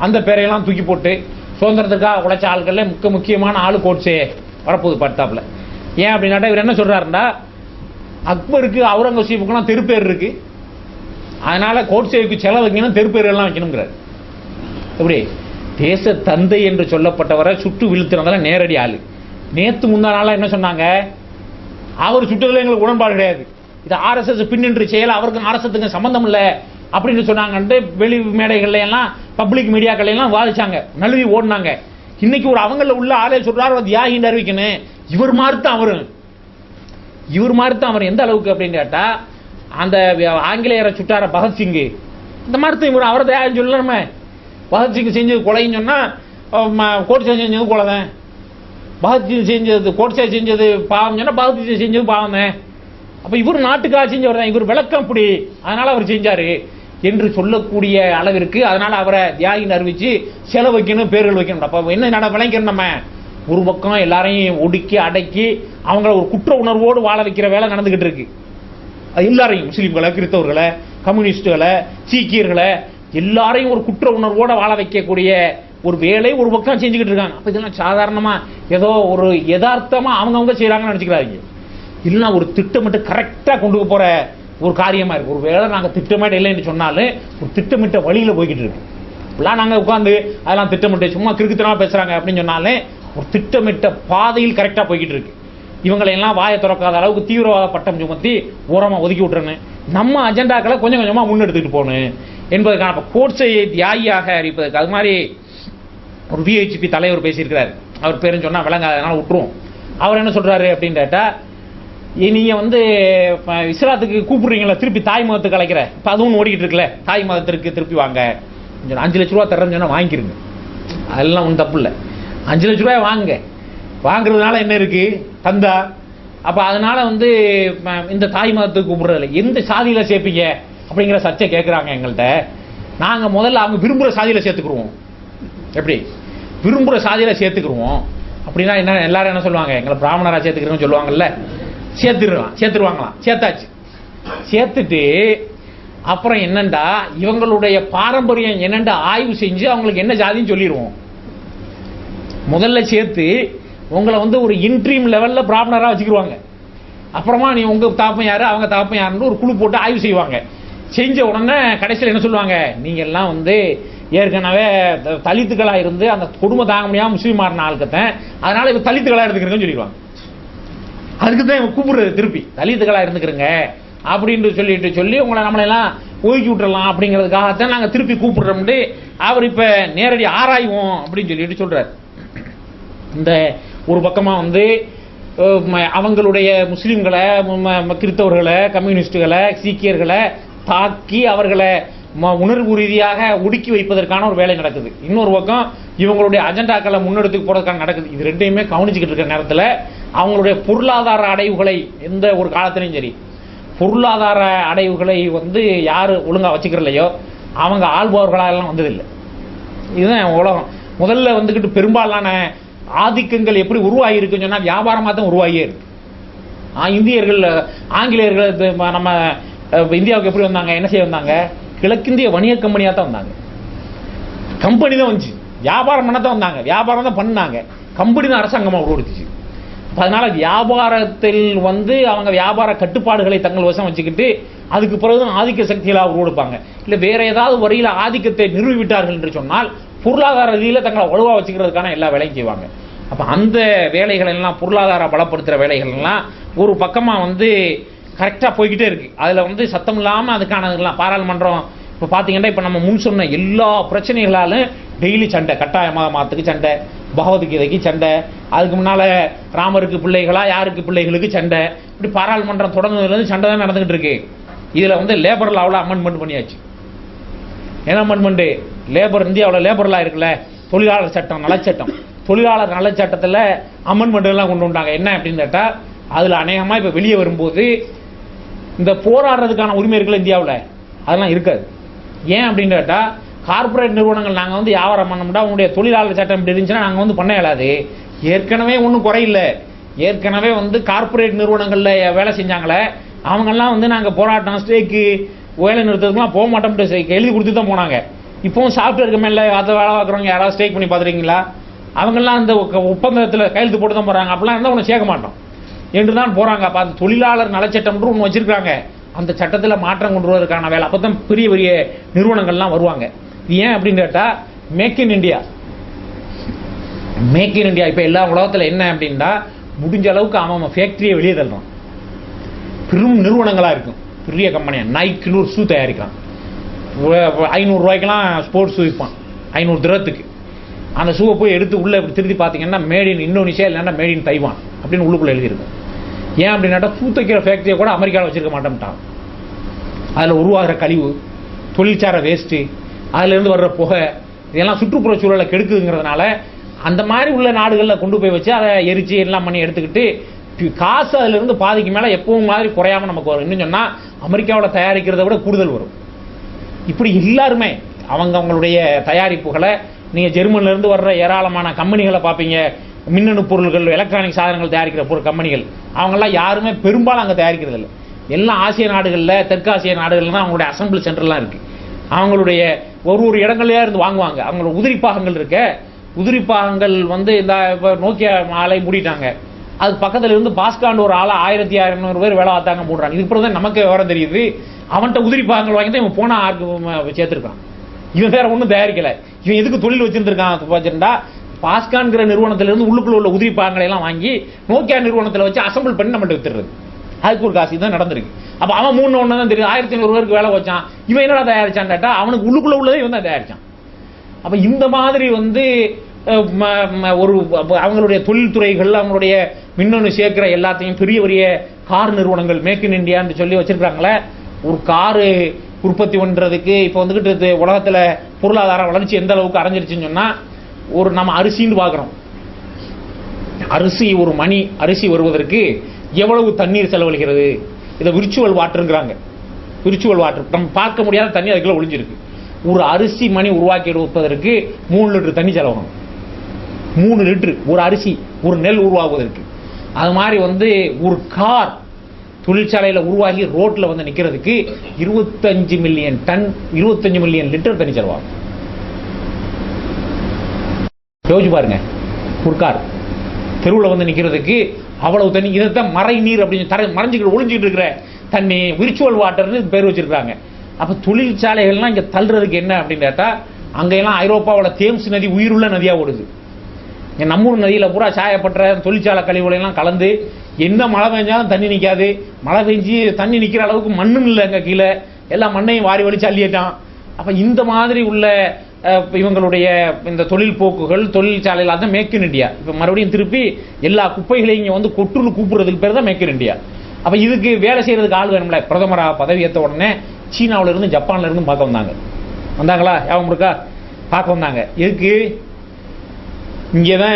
அந்த பேரையெல்லாம் தூக்கி போட்டு சுதந்திரத்துக்காக உழைச்ச ஆட்களில் முக்கியமான ஆளு கோட்ஸே வரப்போகுது படுத்தாப்புல. ஏன் அப்படின்னாட்டா இவர் என்ன சொல்கிறாருன்னா, அக்பருக்கு அவுரங்கசீபுக்குலாம் தெருப்பேர் இருக்குது, அதனால் கோட்ஸேவுக்கு செலவு வைக்கணும், தெருப்பேரெல்லாம் வைக்கணுங்கிறார். எப்படி தேச தந்தை என்று சொல்லப்பட்டவரை சுட்டு வீழ்த்தினதெல்லாம் நேரடி ஆள். நேற்று முந்தா நாளாக என்ன சொன்னாங்க, அவர் சுட்டதில் எங்களுக்கு உடன்பாடு கிடையாது, இது ஆர்எஸ்எஸ் பின்னின்று செயல், அவருக்கும் ஆர்எஸ்எஸ்க்கு சம்பந்தம் இல்லை அப்படின்னு சொன்னாங்கன்ட்டு வெளி மேடைகள்ல எல்லாம் பப்ளிக் மீடியாக்கள் எல்லாம் வாதிச்சாங்க, நழுவி ஓடினாங்க. இன்னைக்கு ஒரு அவங்கள உள்ள ஆளே சொல்றாரு தியாகின்னு அறிவிக்கணும். இவர் மாதிரி தான் அவர் எந்த அளவுக்கு அப்படின்னு கேட்டா, அந்த ஆங்கிலேயரை சுட்டார பகத்சிங் இந்த மாதிரி இவர் அவரை தியாகம் சொல்லணுமே. பகத்சிங் செஞ்சது கொலைன்னு சொன்னா கோட்சே செஞ்சது கொலை தான். பகத்சிங் செஞ்சது கோட்சே செஞ்சது பாவம் சொன்னா பகத்சிங் செஞ்சது பாவம் தான். அப்ப இவர் நாட்டுக்காக செஞ்சவர் தான், இவர் விளக்கம் அப்படி, அதனால அவர் செஞ்சாரு என்று சொல்லக்கூடிய அளவிற்கு, அதனால அவரை தியாகின்னு அறிவிச்சு செலவு வைக்கணும், பேர்கள் வைக்கணும். அப்ப என்ன விளைக்கணும், நம்ம ஒரு பக்கம் எல்லாரையும் ஒடுக்கி அடக்கி அவங்கள ஒரு குற்ற உணர்வோடு வாழ வைக்கிற வேலை நடந்துகிட்டு இருக்கு. எல்லாரையும் முஸ்லீம்களை, கிறிஸ்தவர்களை, கம்யூனிஸ்டுகளை, சீக்கியர்களை எல்லாரையும் ஒரு குற்ற உணர்வோட வாழ வைக்கக்கூடிய ஒரு வேலை ஒரு பக்கம் செஞ்சுக்கிட்டு இருக்காங்க. அப்ப இதெல்லாம் சாதாரணமா ஏதோ ஒரு யதார்த்தமா அவங்கவுங்க செய்யறாங்கன்னு நினைச்சுக்கிறாங்க. இல்லைன்னா ஒரு திட்டமிட்டு கரெக்டா கொண்டு போற ஒரு காரியமா இருக்கு. ஒரு வேலை நாங்கள் திட்டமிட்ட இல்லைன்னு சொன்னாலும் ஒரு திட்டமிட்ட வழியில போய்கிட்டு இருக்கு. இப்பெல்லாம் நாங்கள் உட்காந்து அதெல்லாம் திட்டமிட்டு சும்மா கிறுக்குத்தனமா பேசுறாங்க அப்படின்னு சொன்னாலே ஒரு திட்டமிட்ட பாதையில் கரெக்டா போய்கிட்டு இருக்கு. இவங்களை எல்லாம் வாயை திறக்காத அளவுக்கு தீவிரவாத பட்டம் சுமத்தி ஓரமா ஒதுக்கி விட்டுறணும், நம்ம அஜெண்டாக்களை கொஞ்சம் கொஞ்சமா முன்னெடுத்துட்டு போகணும் என்பதற்கான கோட்ஸையை தியாகியாக அறிவிப்பதற்கு. அது மாதிரி ஒரு விஹெச்பி தலைவர் பேசியிருக்கிறார். அவர் பேருன்னு சொன்னா விளங்காதனால விட்டுருவோம். அவர் என்ன சொல்றாரு அப்படின்னு கேட்டா, நீங்க வந்து இஸ்லாத்துக்கு கூப்பிடுறீங்களா, திருப்பி தாய் மதத்துக்கு அழைக்கிற, இப்போ அதுவும் ஓடிக்கிட்டு இருக்குல்ல, தாய் மதத்திற்கு திருப்பி வாங்க, 5 லட்ச ரூபா தர்றேன்னு சொன்னா வாங்கிக்கிறங்க, அதெல்லாம் ஒன்றும் தப்பு இல்லை. 5 லட்ச ரூபாய் வாங்குறதுனால என்ன இருக்கு, தந்தா. அப்போ அதனால வந்து இந்த தாய் மதத்துக்கு கூப்பிடுறதில்ல, எந்த சாதியில சேர்ப்பீங்க அப்படிங்கிற சர்ச்சை கேட்குறாங்க எங்கள்கிட்ட. நாங்கள் முதல்ல அவங்க விரும்புகிற சாதியில சேர்த்துக்குருவோம். எப்படி விரும்புகிற சாதியில சேர்த்துக்குருவோம் அப்படின்னா என்ன, எல்லாரும் என்ன சொல்லுவாங்க, எங்களை பிராமணராக சேர்த்துக்கிறோன்னு சொல்லுவாங்கல்ல, சேர்த்துருவாங்களாம். சேர்த்தாச்சு. சேர்த்துட்டு அப்புறம் என்னண்டா இவங்களுடைய பாரம்பரியம் என்னண்டா ஆய்வு செஞ்சு அவங்களுக்கு என்ன ஜாதின்னு சொல்லிடுவோம். முதல்ல சேர்த்து உங்களை வந்து ஒரு இன்ட்ரீம் லெவல்ல பிராமணராக வச்சுக்கிடுவாங்க. அப்புறமா நீ உங்க தாப்பம் யாரு அவங்க தாப்பம் யாருன்னு ஒரு குழு போட்டு ஆய்வு செய்வாங்க. செஞ்ச உடனே கடைசியில் என்ன சொல்லுவாங்க, நீங்க எல்லாம் வந்து ஏற்கனவே தலித்துக்களா இருந்து அந்த குடும்ப தாங்க முடியாம முஸ்லீம் மாறின ஆளுக்கத்தேன், அதனால இப்ப தலித்துக்களா இருந்துக்கிறேன்னு சொல்லிடுவாங்க. அதுக்கு தான் இவங்க கூப்பிடுறது, திருப்பி தலித்துக்களா இருந்துக்கிறங்க அப்படின்னு சொல்லி உங்களை நம்மளெல்லாம் ஒதுக்கி விட்டுறலாம் அப்படிங்கிறதுக்காகத்தான் நாங்கள் திருப்பி கூப்பிடுறோம்னு அவர் இப்ப நேரடி ஆராய்வோம் அப்படின்னு சொல்லிட்டு சொல்றாரு. இந்த ஒரு பக்கமா வந்து அவங்களுடைய முஸ்லீம்களை, கிறிஸ்தவர்களை, கம்யூனிஸ்டுகளை, சீக்கியர்களை தாக்கி அவர்களை உணர்வு ரீதியாக ஒடுக்கி வைப்பதற்கான ஒரு வேலை நடக்குது. இன்னொரு பக்கம் இவங்களுடைய அஜெண்டாக்களை முன்னெடுத்து போறதுக்கான நடக்குது. இது ரெண்டையுமே கவனிச்சுக்கிட்டு இருக்கிற நேரத்தில் அவங்களுடைய பொருளாதார அடைவுகளை எந்த ஒரு காலத்திலையும் சரி, பொருளாதார அடைவுகளை வந்து யாரு ஒழுங்கா வச்சுக்கிறலையோ அவங்க ஆள்பவர்களாலாம் வந்ததில்லை. இதுதான் உலகம். முதல்ல வந்துக்கிட்டு பெரும்பாலான ஆதிக்கங்கள் எப்படி உருவாகி இருக்குன்னு சொன்னா வியாபாரமாக தான் உருவாகியே இருக்கு. இந்தியர்கள் ஆங்கிலேயர்கள் நம்ம இந்தியாவுக்கு எப்படி வந்தாங்க, என்ன செய்ய வந்தாங்க? கிழக்கிந்திய வணிக கம்பெனியாக தான் வந்தாங்க. கம்பெனி தான் வந்துச்சு, வியாபாரம் பண்ண தான் வந்தாங்க, வியாபாரம் தான் பண்ணாங்க, கம்பெனி தான் அரசாங்கமாக உருவெடுத்துச்சு. அதனால வியாபாரத்தில் அவங்க வியாபார கட்டுப்பாடுகளை தங்கள் வசம் வச்சுக்கிட்டு அதுக்கு பிறகு ஆதிக்க சக்திகளாக உருவெடுப்பாங்க. இல்லை வேற ஏதாவது வழியில் ஆதிக்கத்தை நிறுவிவிட்டார்கள் என்று சொன்னால் பொருளாதார ரீதியில் தங்களை வலுவாக வச்சுக்கிறதுக்கான எல்லா வேலையும் செய்வாங்க. அப்போ அந்த வேலைகள் எல்லாம், பொருளாதார பலப்படுத்துகிற வேலைகள் எல்லாம் ஒரு பக்கமாக கரெக்டாக போய்கிட்டே இருக்கு. அதில் சத்தம் இல்லாமல் அதுக்கானதுலாம் பாராளுமன்றம் இப்போ பார்த்தீங்கன்னா இப்போ நம்ம முன் சொன்ன எல்லா பிரச்சனைகளாலும் டெய்லி சண்டை, கட்டாய மாதத்துக்கு சண்டை, பகவத்கீதைக்கு சண்டை, அதுக்கு முன்னால் ராமருக்கு பிள்ளைகளா யாருக்கு பிள்ளைகளுக்கு சண்டை, இப்படி பாராளுமன்றம் தொடங்குனதுலேருந்து சண்டை தான் நடந்துகிட்டு இருக்கு. இதில் லேபர் லாவில் அமெண்ட்மெண்ட் பண்ணியாச்சு. என்ன அமெண்ட்மெண்ட்டு? இந்தியாவில் லேபர் லா இருக்குல்ல, தொழிலாளர் சட்டம், நலச்சட்டம், தொழிலாளர் நலச்சட்டத்தில் அமெண்ட்மெண்ட் எல்லாம் கொண்டு வந்தாங்க. என்ன அப்படின்னு கேட்டால் அதில் அநேகமாக இப்போ வெளியே வரும்போது இந்த போராடுறதுக்கான உரிமை இருக்குல்ல இந்தியாவில், அதெல்லாம் இருக்காது. ஏன் அப்படின்னு கேட்டால் கார்பரேட் நிறுவனங்கள் நாங்கள் வியாபாரம் பண்ண முடியாது, உங்களுடைய தொழிலாளர் சட்டம் இப்படி இருந்துச்சுன்னா நாங்கள் பண்ண இயலாது. ஏற்கனவே ஒன்றும் குறையில்லை, ஏற்கனவே கார்பரேட் நிறுவனங்களில் வேலை செஞ்சாங்களே அவங்கெல்லாம் நாங்கள் போராட்டம் ஸ்ட்ரைக்கு வேலை நிறுத்தத்துக்குலாம் போக மாட்டோம் எழுதி கொடுத்து தான் போனாங்க. இப்போவும் சாஃப்ட்வேர் கம்பெனியில் அதை வேலை பார்க்குறவங்க யாராவது ஸ்ட்ரைக் பண்ணி பார்த்துருக்கீங்களா? அவங்கெல்லாம் அந்த ஒப்பந்தத்தில் கையெழுத்து போட்டு தான் போகிறாங்க. அப்படிலாம் இருந்தால் ஒன்று சேர்க்க மாட்டோம் என்று தான் போகிறாங்க. அப்போ அந்த தொழிலாளர் நலச்சட்டம்னு ஒன்று வச்சுருக்காங்க, அந்த சட்டத்தில் மாற்றம் கொண்டு வருவதற்கான வேலை. அப்போ தான் பெரிய பெரிய நிறுவனங்கள்லாம் வருவாங்க. ஏன் அப்படின்னு கேட்டால் make in India, make in India. இப்போ எல்லா உலகத்தில் என்ன அப்படின்னா முடிஞ்ச அளவுக்கு அவன் ஃபேக்ட்ரியை வெளியே தள்ளுறான். பெரும் நிறுவனங்களாக இருக்கும், பெரிய கம்பெனியாக நைக்குன்னு ஒரு ஷூ தயாரிக்கலாம், 500 ரூபாய்க்கெல்லாம் ஸ்போர்ட்ஸ் ஷூ விற்பான், 500 திரத்துக்கு. அந்த ஷூவை போய் எடுத்து உள்ளே இப்படி திருத்தி பார்த்தீங்கன்னா மேட் இன் இந்தோனேஷியா இல்லைன்னா மேட் இன் தைவான் அப்படின்னு உள்ளுக்குள்ளே எழுதியிருக்கும். ஏன் அப்படின்னாட்டா ஷூ தைக்கிற ஃபேக்ட்ரியை கூட அமெரிக்காவில் வச்சிருக்க மாட்டேன்ட்டான். அதில் உருவாகிற கழிவு, தொழிற்சார வேஸ்ட்டு, அதிலேருந்து வர்ற புகை, இதெல்லாம் சுற்றுப்புற சூழலை கெடுக்குதுங்கிறதுனால அந்த மாதிரி உள்ள நாடுகளில் கொண்டு போய் வச்சு அதை எரிச்சு எல்லாம் பண்ணி எடுத்துக்கிட்டு காசு அதிலிருந்து பாதிக்கு மேலே எப்பவும் மாதிரி குறையாமல் நமக்கு வரும். இன்னும் சொன்னால் அமெரிக்காவில் தயாரிக்கிறத விட கூடுதல் வரும். இப்படி எல்லாருமே அவங்களுடைய தயாரிப்புகளை நீங்கள் ஜெர்மனிலேருந்து வர்ற ஏராளமான கம்பெனிகளை பார்ப்பீங்க, மின்னணு பொருள்கள், எலக்ட்ரானிக் சாதனங்கள் தயாரிக்கிற கம்பெனிகள், அவங்கெல்லாம் யாருமே பெரும்பாலும் அங்கே தயாரிக்கிறது இல்லை. எல்லாம் ஆசிய நாடுகளில், தெற்காசிய நாடுகளில் தான் அவங்களுடைய அசம்பிளி சென்டர்லாம் இருக்குது. அவங்களுடைய ஒரு இடங்கள்லேயே இருந்து வாங்குவாங்க. அவங்களோட உதிரி பாகங்கள் இருக்க, உதிரி பாகங்கள் இந்த இப்போ நோக்கியா ஆலை மூடிட்டாங்க, அது பக்கத்தில் இருந்து பாஸ்காண்டு ஒரு ஆளை 1600 பேர் வேலை பார்த்தாங்க மூடுறாங்க. இதுக்கு பிறகு தான் நமக்கு விவரம் தெரியுது, அவன்கிட்ட உதிரி பாகங்கள் வாங்கி தான் இவன் போனால் ஆருக்கு சேர்த்துருக்கான். இவன் வேற ஒன்றும் தயாரிக்கலை. இவன் எதுக்கு தொழில் வச்சுருந்துருக்கான் வச்சுருந்தா பாஸ்கான்கிற நிறுவனத்திலிருந்து உள்ளுக்குள்ள உள்ள உதிரி பாகங்களை எல்லாம் வாங்கி நோக்கியா நிறுவனத்தில் வச்சு அசம்பிள் பண்ணி நம்மகிட்ட வித்துடுறது. அதுக்கு ஒரு காசு தான் நடந்திருக்கு. அப்போ அவன் 3 ஒன்று தான் தெரியும், 1500 பேருக்கு வேலை வச்சான். இவன் என்னடா தயாரிச்சான் கேட்டா அவனுக்கு உள்ளுக்குள்ள உள்ளதே இவன் தான் தயாரிச்சான். அப்போ இந்த மாதிரி ஒரு அவங்களுடைய தொழில்துறைகள், அவங்களுடைய மின்னணு சேர்க்கிற எல்லாத்தையும் பெரிய பெரிய கார் நிறுவனங்கள் மேக் இன் இண்டியான்னு சொல்லி வச்சிருக்காங்களே. ஒரு காரு உற்பத்தி பண்ணுறதுக்கு இப்போ உலகத்தில் பொருளாதார வளர்ச்சி எந்த அளவுக்கு அடைஞ்சிருச்சுன்னு சொன்னால், ஒரு நம்ம அரிசின்னு பார்க்குறோம், அரிசி ஒரு மணி அரிசி வருவதற்கு எவ்வளவு தண்ணீர் செலவழிக்கிறது, இதை விர்ச்சுவல் வாட்டருங்கிறாங்க. விர்ச்சுவல் வாட்டர், நம்ம பார்க்க முடியாத தண்ணி அதுக்குள்ள ஒளிஞ்சிருக்கு. ஒரு அரிசி மணி உருவாக்கி எடுப்பதற்கு 3 லிட்டர் தண்ணி செலவாகும். 3 லிட்டர் ஒரு அரிசி, ஒரு நெல் உருவாகுவதற்கு. அது மாதிரி ஒரு கார் தொழிற்சாலையில் உருவாகி ரோட்டில் நிற்கிறதுக்கு 25 மில்லியன் டன், 25 மில்லியன் லிட்டர் தண்ணி செலவாகும். யோசிச்சு பாருங்க, ஒரு கார் தெருவில் நிற்கிறதுக்கு அவ்வளவு தண்ணி. இதைத்தான் மறை நீர் அப்படின்னு மறைஞ்சிக்கிட்டு ஒளிஞ்சிக்கிட்டு இருக்கிற தண்ணி விர்ச்சுவல் வாட்டர்னு பேர் வச்சிருக்காங்க. அப்போ தொழிற்சாலைகள்லாம் இங்கே தள்ளுறதுக்கு என்ன அப்படின்னு கேட்டால், அங்கெல்லாம் ஐரோப்பாவோட தேம்ஸ் நதி உயிருள்ள நதியாக ஓடுது. நம்ம ஊர் நதியில் பூரா சாயப்பட்ட தொழிற்சாலை கழிவுகளையெல்லாம் கலந்து என்ன மழை பெஞ்சாலும் தண்ணி நிற்காது. மழை பெஞ்சு தண்ணி நிற்கிற அளவுக்கு மண்ணும் இல்லை, அங்கே கீழே எல்லா மண்ணையும் வாரி வலிச்சு அள்ளிட்டான். அப்போ இந்த மாதிரி உள்ள இவங்களுடைய இந்த தொழில் போக்குகள், தொழிற்சாலைகள், அதுதான் மேக் இன் இண்டியா. இப்போ மறுபடியும் திருப்பி எல்லா குப்பைகளையும் இங்கே கொட்டுன்னு கூப்பிடுறதுக்கு பேர் தான் மேக் இன் இண்டியா. அப்போ இதுக்கு வேலை செய்யறதுக்கு ஆள் வேணும்ல. பிரதமராக பதவி ஏற்ற உடனே சீனாவிலிருந்து ஜப்பான்லேருந்து பார்க்க வந்தாங்களா? ஞாபகம் இருக்கா? பார்க்க வந்தாங்க. எதுக்கு? இங்கே தான்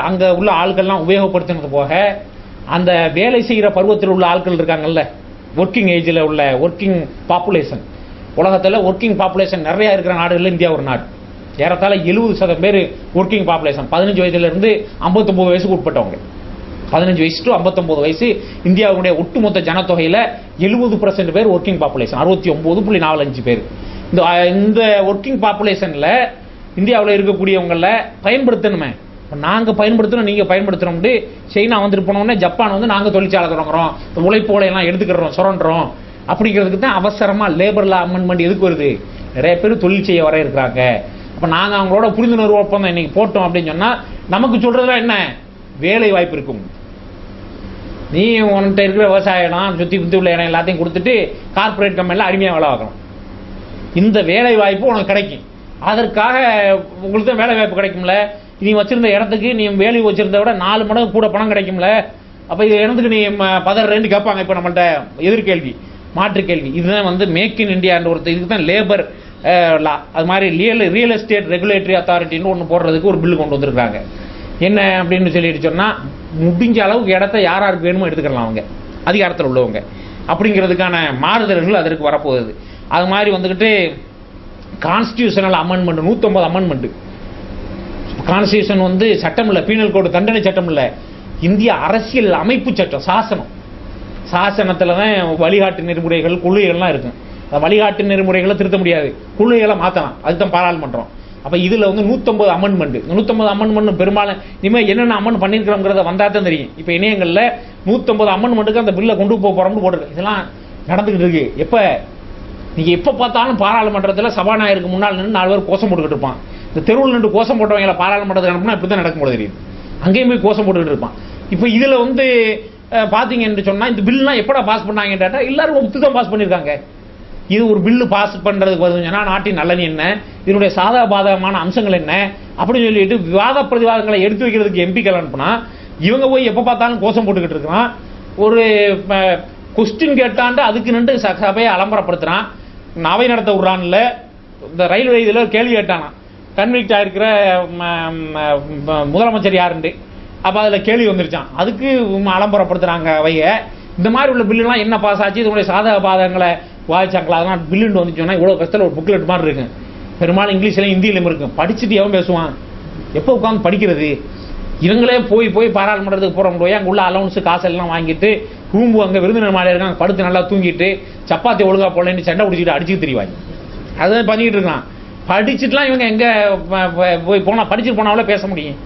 அங்கே உள்ள ஆட்கள்லாம் உபயோகப்படுத்தினது போக அந்த வேலை செய்கிற பருவத்தில் உள்ள ஆட்கள் இருக்காங்கல்ல, ஒர்க்கிங் ஏஜில் உள்ள ஒர்க்கிங் பாப்புலேஷன், உலகத்தில் ஒர்க்கிங் பாப்புலேஷன் நிறையா இருக்கிற நாடுகளில் இந்தியா ஒரு நாடு. ஏறத்தாழ 70% பேர் ஒர்க்கிங் பாப்புலேஷன், 15 வயதுலேருந்து 59 வயசுக்கு உட்பட்டவங்க. 15 வயசு டு 59 வயசு இந்தியாவுடைய ஒட்டுமொத்த ஜனத்தொகையில் 70% பேர் ஒர்க்கிங் பாப்புலேஷன், 69.45 பேர். இந்த ஒர்க்கிங் பாப்புலேஷனில் இந்தியாவில் இருக்கக்கூடியவங்கள பயன்படுத்தணுமே. நாங்கள் பயன்படுத்தணும், நீங்கள் பயன்படுத்துகிறோம்ட்டு சைனா வந்துட்டு போனோடனே ஜப்பான் வந்து நாங்கள் தொழிற்சாலை தொடங்குறோம், உழைப்புகளையெல்லாம் எடுத்துக்கிறோம், சுரண்டுறோம் அப்படிங்கிறதுக்கு தான் அவசரமாக லேபர் லா அமெண்ட்மெண்ட் எதுக்கு வருது? நிறைய பேர் தொழில் செய்ய வர இருக்கிறாங்க. அப்போ நாங்கள் அவங்களோட புரிந்துணர்வு ஒப்பந்தம் இன்னைக்கு போட்டோம் அப்படின்னு சொன்னால் நமக்கு சொல்கிறதுலாம் என்ன? வேலை வாய்ப்பு இருக்கும். நீ உன்கிட்ட இருக்கிற விவசாயம் சுற்றி புத்தி உள்ள இடம் எல்லாத்தையும் கொடுத்துட்டு கார்பரேட் கம்பெனியில் அடிமையாக வேலை பார்க்கணும். இந்த வேலை வாய்ப்பு உனக்கு கிடைக்கும். அதற்காக உங்களுக்கு தான் வேலை வாய்ப்பு கிடைக்கும்ல. நீ வச்சிருந்த இடத்துக்கு நீ வேலை வச்சிருந்த விட 4 மடங்கு கூட பணம் கிடைக்கும்ல. அப்போ இது இடத்துக்கு நீ பதறேன்னு கேட்பாங்க. இப்போ நம்மள்ட்ட எதிர்கேள்வி, மாற்று கேள்வி. இதுதான் வந்து மேக் இன் இந்தியா என்ற ஒரு இதுக்கு தான் லேபர் லா. அது மாதிரி ரியல் எஸ்டேட் ரெகுலேட்டரி அத்தாரிட்டின்னு ஒன்று போடுறதுக்கு ஒரு பில்லு கொண்டு வந்திருக்காங்க. என்ன அப்படின்னு சொல்லிட்டு சொன்னால், முடிஞ்ச அளவுக்கு இடத்த யார் யாருக்கு வேணுமோ எடுத்துக்கலாம் அவங்க அதிகாரத்தில் உள்ளவங்க. அப்படிங்கிறதுக்கான மாறுதல்கள் அதற்கு வரப்போகுது. அது மாதிரி வந்துக்கிட்டு கான்ஸ்டியூஷனல் அமெண்ட்மெண்ட் 150 அமெண்ட்மெண்ட். கான்ஸ்டியூஷன் வந்து சட்டம் இல்லை, பீனல் கோடு தண்டனை சட்டம் இல்லை, இந்திய அரசியல் அமைப்பு சட்டம், சாசனம். சாசனத்தில் தான் வழிகாட்டு நெறிமுறைகள் கொள்கைகள்லாம் இருக்கும். வழிகாட்டு நெறிமுறைகளை திருத்த முடியாது, கொள்கைகளை மாற்றலாம், அதுதான் பாராளுமன்றம். அப்போ இதில் வந்து 150 அமெண்ட்மெண்ட். 150 அமெண்ட்மெண்ட் பெரும்பாலும் இனிமேல் என்னென்ன அமெண்ட் பண்ணியிருக்கிறோங்கிறத வந்தால் தான் தெரியும். இப்போ இணையங்களில் 150 அமெண்ட்மெண்ட்டுக்கு அந்த பில்லை கொண்டு போக போகிறோம்னு போட்டுருக்கு. இதெல்லாம் நடந்துக்கிட்டு இருக்கு. எப்போ நீங்கள் எப்போ பார்த்தாலும் பாராளுமன்றத்தில் சபாநாயகருக்கு முன்னால் நின்று 4 பேர் கோஷம் போட்டுக்கிட்டு இருப்பான். இந்த தெருவில் நின்று கோஷம் போட்டவங்களை பாராளுமன்றத்தில் அனுப்புனா இப்படி தான் நடக்கும் போல தெரியுது. அங்கேயும் போய் கோஷம் போட்டுக்கிட்டு இருப்பான். இப்போ இதில் வந்து பார்த்தீங்கன்னு சொன்னால், இந்த பில்லாம் எப்படா பாஸ் பண்ணாங்கன்னு கேட்டால் எல்லாரும் ஒத்து தான் பாஸ் பண்ணியிருக்காங்க. இது ஒரு பில்லு பாஸ் பண்ணுறதுக்கு வருதுன்னா நாட்டின் நலன் என்ன, இதனுடைய சாதக பாதகமான அம்சங்கள் என்ன அப்படின்னு சொல்லிட்டு விவாத பிரதிவாதங்களை எடுத்து வைக்கிறதுக்கு எம்பிக்கள் அனுப்புனா, இவங்க போய் எப்போ பார்த்தாலும் கோஷம் போட்டுக்கிட்டு இருக்கிறான். ஒரு கொஸ்டின் கேட்டாண்டு அதுக்கு நின்று சபையை அலம்பரப்படுத்துகிறான், அவை நடத்த விட்றான்ல. இந்த ரயில்வே இதில் கேள்வி கேட்டானா, கன்விக்ட் ஆகிருக்கிற முதலமைச்சர் யாருண்டு. அப்போ அதில் கேள்வி வந்துருச்சான், அதுக்கு அலம்பரப்படுத்துகிறாங்க அவையை. இந்த மாதிரி உள்ள பில்லுலாம் என்ன பாஸ் ஆச்சு, இதனுடைய சாதக பாதகங்களை வாய்ச்சாங்களா, அதெல்லாம் பில்லுன்னு வந்துச்சோன்னா இவ்வளோ கஷ்டத்தில் ஒரு புக்லெட் மாதிரி இருக்கும். பெரும்பாலும் இங்கிலீஷ்லையும் ஹிந்தியிலும் இருக்கும். படிச்சுட்டு எவன் பேசுவான், எப்போ உட்காந்து படிக்கிறது? இவங்களே போய் பாராளுமன்றத்துக்கு போகிற முடியாது. அங்கே உள்ள அலவுன்ஸு காசெல்லாம் வாங்கிட்டு ரூம்பு அங்கே விருந்தினர் மாலையாக இருக்காங்க, படுத்து நல்லா தூங்கிட்டு சப்பாத்தி ஒழுங்காக போடலன்னு சண்டை பிடிச்சிட்டு அடிச்சுட்டு தெரிவாங்க. அதுதான் பண்ணிக்கிட்டு இருக்கான். படிச்சுட்டுலாம் இவங்க எங்கே போய் போனால் படிச்சுட்டு போனாலே பேச முடியும்?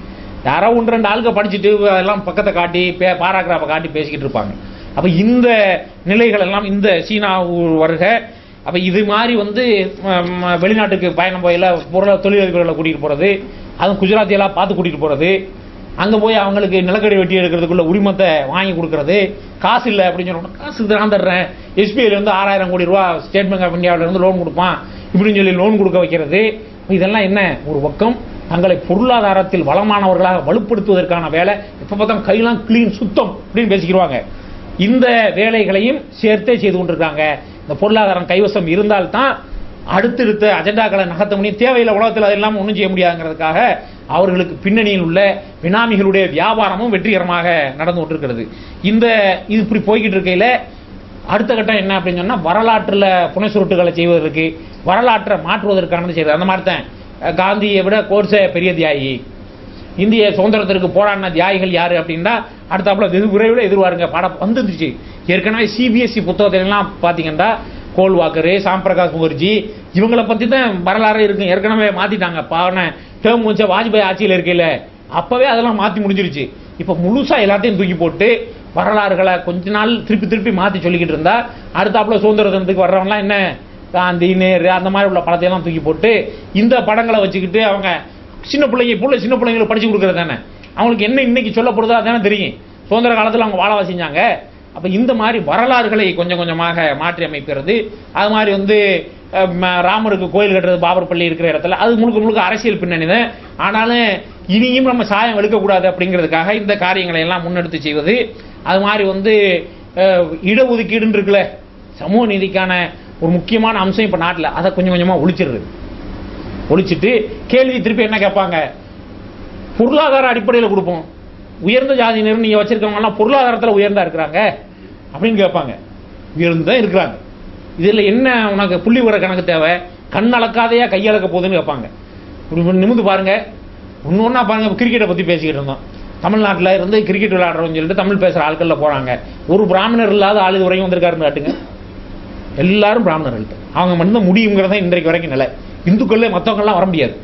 யாரோ 1-2 ஆளுங்க படிச்சுட்டு அதெல்லாம் பக்கத்தை காட்டி பாராகிராஃபை காட்டி பேசிக்கிட்டு இருப்பாங்க. அப்போ இந்த நிலைகள் எல்லாம் இந்த சீனா வருக. அப்போ இது மாதிரி வந்து வெளிநாட்டுக்கு பயணம் போயில தொழிலதிபர்களை கூட்டிகிட்டு போகிறது, அதுவும் குஜராத்தியெல்லாம் பார்த்து கூட்டிகிட்டு போகிறது, அங்கே போய் அவங்களுக்கு நிலக்கடை வெட்டி எடுக்கிறதுக்குள்ள உரிமத்தை வாங்கி கொடுக்கறது. காசு இல்லை அப்படின்னு சொன்னோம்னா, காசு நான் தர்றேன், எஸ்பிஐலேருந்து 6000 கோடி ரூபா ஸ்டேட் பேங்க் ஆஃப் இந்தியாவிலேருந்து லோன் கொடுப்பான் இப்படின்னு சொல்லி லோன் கொடுக்க வைக்கிறது. இதெல்லாம் என்ன, ஒரு பக்கம் தங்களை பொருளாதாரத்தில் வளமானவர்களாக வலுப்படுத்துவதற்கான வேலை. எப்போ பார்த்தா கையெல்லாம் கிளீன் சுத்தம் அப்படின்னு பேசிக்கிடுவாங்க. இந்த வேலைகளையும் சேர்த்தே செய்து கொண்டிருக்காங்க. இந்த பொருளாதாரம் கைவசம் இருந்தால்தான் அடுத்தடுத்த அஜெண்டாக்களை நகர்த்த முடியும். தேவையில்லை உலகத்தில் அது இல்லாமல் ஒன்றும் செய்ய முடியாதுங்கிறதுக்காக அவர்களுக்கு பின்னணியில் உள்ள பினாமிகளுடைய வியாபாரமும் வெற்றிகரமாக நடந்து கொண்டிருக்கிறது. இது இப்படி போய்கிட்டு இருக்கையில் அடுத்த கட்டம் என்ன அப்படின்னு சொன்னால், வரலாற்றில் புனை சுருட்டுகளை செய்வதற்கு, வரலாற்றை மாற்றுவதற்கானது செய்வது. அந்த மாதிரி தான் காந்தியை விட கோட்சே பெரிய தியாகி. இந்திய சுதந்திரத்திற்கு போராடின தியாகிகள் யாரு அப்படின்னா அடுத்தாப்புல விரைவில் எதிர்வாருங்க பாடம் வந்துருச்சு. ஏற்கனவே சிபிஎஸ்சி புத்தகத்திலாம் பார்த்தீங்கன்னா கோல்வாக்கரு, சாம் பிரகாஷ் முகர்ஜி இவங்களை பற்றி தான் வரலாறு இருக்கு. ஏற்கனவே மாற்றிட்டாங்க. பாவன டேர்ம் முடிச்ச வாஜ்பாய் ஆட்சியில் இருக்கையில் அப்போவே அதெல்லாம் மாற்றி முடிஞ்சிருச்சு. இப்போ முழுசாக எல்லாத்தையும் தூக்கி போட்டு வரலாறுகளை கொஞ்ச நாள் திருப்பி மாற்றி சொல்லிக்கிட்டு இருந்தா அடுத்தாப்புல சுதந்திர தினத்துக்கு வர்றவங்களாம் என்ன காந்தி, நேரு அந்த மாதிரி உள்ள படத்தையெல்லாம் தூக்கி போட்டு இந்த படங்களை வச்சுக்கிட்டு அவங்க சின்ன பிள்ளைங்களை படிச்சு கொடுக்குறது தானே அவங்களுக்கு என்ன இன்னைக்கு சொல்லப்படுதோ அதானே தெரியும். சுதந்திர காலத்தில் அவங்க வாழவா செஞ்சாங்க. அப்போ இந்த மாதிரி வரலாறுகளை கொஞ்சம் கொஞ்சமாக மாற்றி அமைக்கிறது. அது மாதிரி வந்து ராமருக்கு கோயில் கட்டுறது, பாபர் பள்ளி இருக்கிற இடத்துல அது முழுக்க அரசியல் பின்னணி தான். ஆனாலும் இனியும் நம்ம சாயம் வெளுக்கக்கூடாது அப்படிங்கிறதுக்காக இந்த காரியங்களை எல்லாம் முன்னெடுத்து செய்வது. அது மாதிரி வந்து இடஒதுக்கீடுன்னு இருக்குல்ல, சமூக நீதிக்கான ஒரு முக்கியமான அம்சம் இப்போ நாட்டில், அதை கொஞ்சம் கொஞ்சமாக ஒழிச்சிட்டு கேள்வி திருப்பி என்ன கேட்பாங்க, பொருளாதார அடிப்படையில் கொடுப்போம். உயர்ந்த ஜாதியினர் நீங்கள் வச்சிருக்கவங்கலாம் பொருளாதாரத்தில் உயர்ந்தா இருக்கிறாங்க அப்படின்னு கேட்பாங்க. உயர்ந்துதான் இருக்கிறாங்க. இதில் என்ன உனக்கு புள்ளி விவர கணக்கு தேவை, கண் அளக்காதையா கையளக்க போகுதுன்னு கேட்பாங்க. இப்படி நிமிந்து பாருங்க. ஒன்று ஒன்றா பாருங்க. கிரிக்கெட்டை பற்றி பேசிக்கிட்டு இருந்தோம். தமிழ்நாட்டில் இருந்து கிரிக்கெட் விளையாடுறோம்னு சொல்லிட்டு தமிழ் பேசுகிற ஆட்களில் போகிறாங்க. ஒரு பிராமணர் இல்லாத ஆள் இது வரைக்கும் வந்திருக்காருன்னு காட்டுங்க. எல்லாரும் பிராமணர்கள். அவங்க மட்டும்தான் முடியுங்கிறத இன்றைக்கு வரைக்கும் நிலை. இந்துக்களே மற்றவங்கள்லாம் வர முடியாது.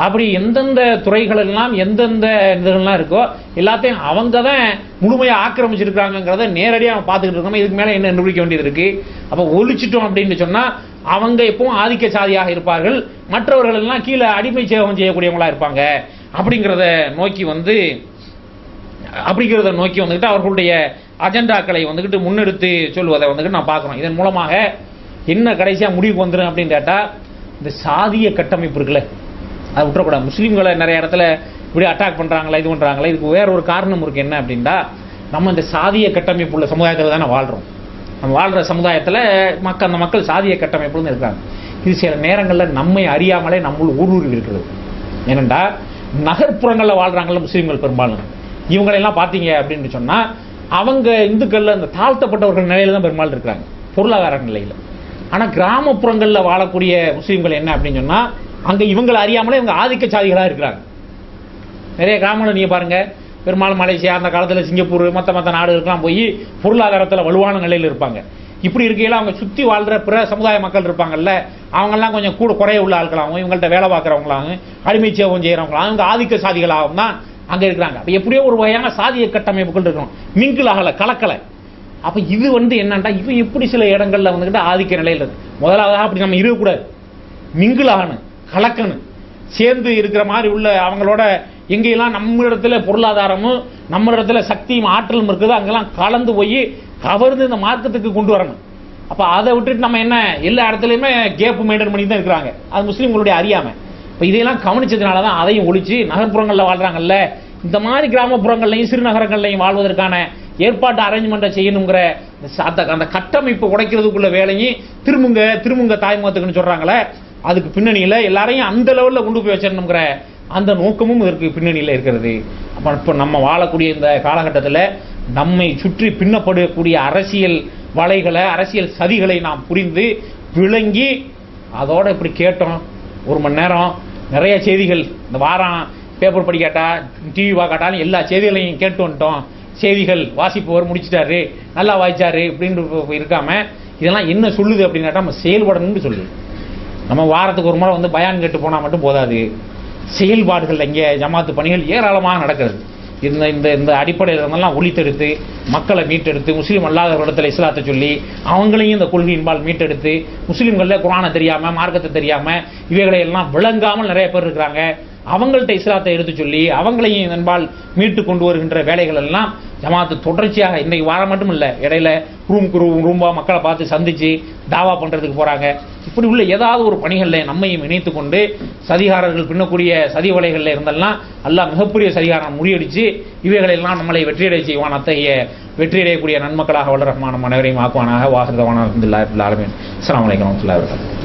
அப்படி எந்தெந்த துறைகள் எல்லாம் எந்தெந்த இதுகள்லாம் இருக்கோ எல்லாத்தையும் அவங்க தான் முழுமையாக ஆக்கிரமிச்சிருக்காங்கிறத நேரடியாக நம்ம பார்த்துக்கிட்டு இருக்கோம். இதுக்கு மேலே என்ன கண்டுபிடிக்க வேண்டியது இருக்குது? அப்போ ஒழிச்சிட்டோம் அப்படின்னு சொன்னால் அவங்க எப்பவும் ஆதிக்க சாதியாக இருப்பார்கள், மற்றவர்கள் எல்லாம் கீழே அடிமை சேவகம் செய்யக்கூடியவங்களா இருப்பாங்க. அப்படிங்கிறத நோக்கி வந்துக்கிட்டு அவர்களுடைய அஜெண்டாக்களை வந்துக்கிட்டு முன்னெடுத்து சொல்வதை வந்துக்கிட்டு நான் பார்க்குறோம். இதன் மூலமாக என்ன கடைசியாக முடிவுக்கு வந்துடும் அப்படின்னு கேட்டால், இந்த சாதிய கட்டமைப்பு இருக்குல்ல, அதை விட்டுறக்கூடாது. முஸ்லீம்களை நிறைய இடத்துல இப்படி அட்டாக் பண்ணுறாங்களா, இது பண்ணுறாங்களா, இதுக்கு வேற ஒரு காரணம் இருக்குது. என்ன அப்படின்னா, நம்ம இந்த சாதிய கட்டமைப்பு உள்ள சமுதாயத்தில் தானே வாழ்கிறோம். நம்ம வாழ்கிற சமுதாயத்தில் அந்த மக்கள் சாதிய கட்டமைப்புன்னு இருக்காங்க. இது சில நேரங்களில் நம்மை அறியாமலே நம்மளும் ஊடுருவி இருக்கிறது. ஏனென்றா நகர்ப்புறங்களில் வாழ்கிறாங்கல்ல முஸ்லீம்கள் பெரும்பாலும், இவங்களெல்லாம் பார்த்தீங்க அப்படின்னு சொன்னால் அவங்க இந்துக்களில் இந்த தாழ்த்தப்பட்டவர்கள் நிலையில் தான் பெரும்பாலும் இருக்கிறாங்க, பொருளாதார நிலையில். ஆனால் கிராமப்புறங்களில் வாழக்கூடிய முஸ்லீம்கள் என்ன அப்படின்னு சொன்னால் அங்கே இவங்களை அறியாமலே இவங்க ஆதிக்க சாதிகளாக இருக்கிறாங்க. நிறைய கிராமங்கள் நீங்கள் பாருங்கள், பெரும்பாலும் மலேசியா, அந்த காலத்தில் சிங்கப்பூர், மற்ற நாடுகளுக்கெல்லாம் போய் பொருளாதாரத்தில் வலுவான நிலையில் இருப்பாங்க. இப்படி இருக்கையில் அவங்க சுற்றி வாழ்கிற பிற சமுதாய மக்கள் இருப்பாங்கல்ல, அவங்கெல்லாம் கொஞ்சம் கூட குறைய உள்ள ஆட்களாகவும் இவங்கள்ட்ட வேலை பார்க்குறவங்களாகவும் அடிமை சேவம் செய்கிறவங்களாகவும் இவங்க ஆதிக்க சாதிகளாகவும் தான் அங்கே இருக்கிறாங்க. அப்போ எப்படியோ ஒரு வகையான சாதிய கட்டமைப்புகள் இருக்கணும், மிங்கிள் ஆகலை, கலக்கலை. அப்போ இது என்னன்னா இவன் எப்படி சில இடங்களில் வந்துக்கிட்டு ஆதிக்க நிலையில் இருக்கு. முதலாவதாக அப்படி நம்ம இருக்கக்கூடாது, மிங்கிள் ஆகணும், கலக்கணும், சேர்ந்து இருக்கிற மாதிரி உள்ள அவங்களோட எங்கெல்லாம் நம்ம இடத்துல பொருளாதாரமும் நம்ம இடத்துல சக்தியும் ஆற்றலும் இருக்குது அங்கெல்லாம் கலந்து போய் கவர்ந்து இந்த மார்க்கத்துக்கு கொண்டு வரணும். அப்போ அதை விட்டுட்டு நம்ம என்ன எல்லா இடத்துலையுமே கேப் மெயின்டைன் பண்ணி தான் இருக்கிறாங்க. அது முஸ்லீம்களுடைய அறியாமை. இப்போ இதையெல்லாம் கவனிச்சதுனால தான் அதையும் ஒழிச்சு நகர்ப்புறங்களில் வாழ்கிறாங்கல்ல, இந்த மாதிரி கிராமப்புறங்கள்லையும் சிறுநகரங்கள்லையும் வாழ்வதற்கான ஏற்பாட்டு அரேஞ்ச்மெண்ட்டை செய்யணுங்கிற அந்த கட்டமைப்பு உடைக்கிறதுக்குள்ள வேலையும் திருமுங்க தாய்முகத்துக்குன்னு சொல்கிறாங்களே, அதுக்கு பின்னணியில் எல்லாரையும் அந்த லெவலில் கொண்டு போய் வச்சிடணுங்கிற அந்த நோக்கமும் இதற்கு பின்னணியில் இருக்கிறது. அப்போ இப்போ நம்ம வாழக்கூடிய இந்த காலகட்டத்தில் நம்மை சுற்றி பின்னப்படக்கூடிய அரசியல் வலைகளை, அரசியல் சதிகளை நாம் புரிந்து விளங்கி அதோட இப்படி கேட்டோம். ஒரு மணி நேரம் நிறைய செய்திகள், இந்த வாரம் பேப்பர் படிக்காட்டா டிவி பார்க்காட்டாலும் எல்லா செய்திகளையும் கேட்டு வந்துட்டோம். செய்திகள் வாசிப்பவர் முடிச்சிட்டாரு, நல்லா வாய்ச்சாரு இப்படின்னு இருக்காம இதெல்லாம் என்ன சொல்லுது அப்படின்னு கேட்டால் நம்ம செயல்படணும்னு சொல்லுது. நம்ம வாரத்துக்கு ஒரு முறை வந்து பயான் கேட்டு போனால் மட்டும் போதாது, செயல்பாடுகள் இங்கே ஜமாத்து பணிகள் ஏராளமாக நடக்கிறது. இந்த அடிப்படையில் இருந்தெல்லாம் ஒளித்தெடுத்து மக்களை மீட்டெடுத்து முஸ்லீம் அல்லாதவர்களிடத்தில் இஸ்லாத்தை சொல்லி அவங்களையும் இந்த கொள்கையின்பால் மீட்டெடுத்து முஸ்லீம்களில் குரானை தெரியாமல் மார்க்கத்தை தெரியாமல் இவைகளை எல்லாம் விளங்காமல் நிறைய பேர் இருக்கிறாங்க. அவங்கள்ட்ட இஸ்லாத்தை எடுத்து சொல்லி அவங்களையும் இதன்பால் மீட்டு கொண்டு வருகின்ற வேலைகள் எல்லாம் ஜமாத்து தொடர்ச்சியாக இன்றைக்கு வாரம் மட்டும் இல்லை, இடையில ரூம்பா மக்களை பார்த்து சந்தித்து தாவா பண்ணுறதுக்கு போகிறாங்க. இப்படி உள்ள ஏதாவது ஒரு பணிகளில் நம்மையும் இணைத்து கொண்டு சதிகாரர்கள் பின்னக்கூடிய சதி வலைகளில் இருந்தெல்லாம் அல்லாஹ் மிகப்பெரிய சதிகாரம் முறியடித்து இவைகளெல்லாம் நம்மளை வெற்றியடை செய்வான். அத்தகைய வெற்றியடையக்கூடிய நன்மக்களாக வளர ரஹ்மான் அனைவரையும் ஆக்குவானாக. வாஹிர் தவானா அல்ஹம்துலில்லாஹி ரப்பில் ஆலமீன். அஸ்ஸலாமு அலைக்கும் வரஹ்மத்துல்லாஹி வபரகாத்துஹு.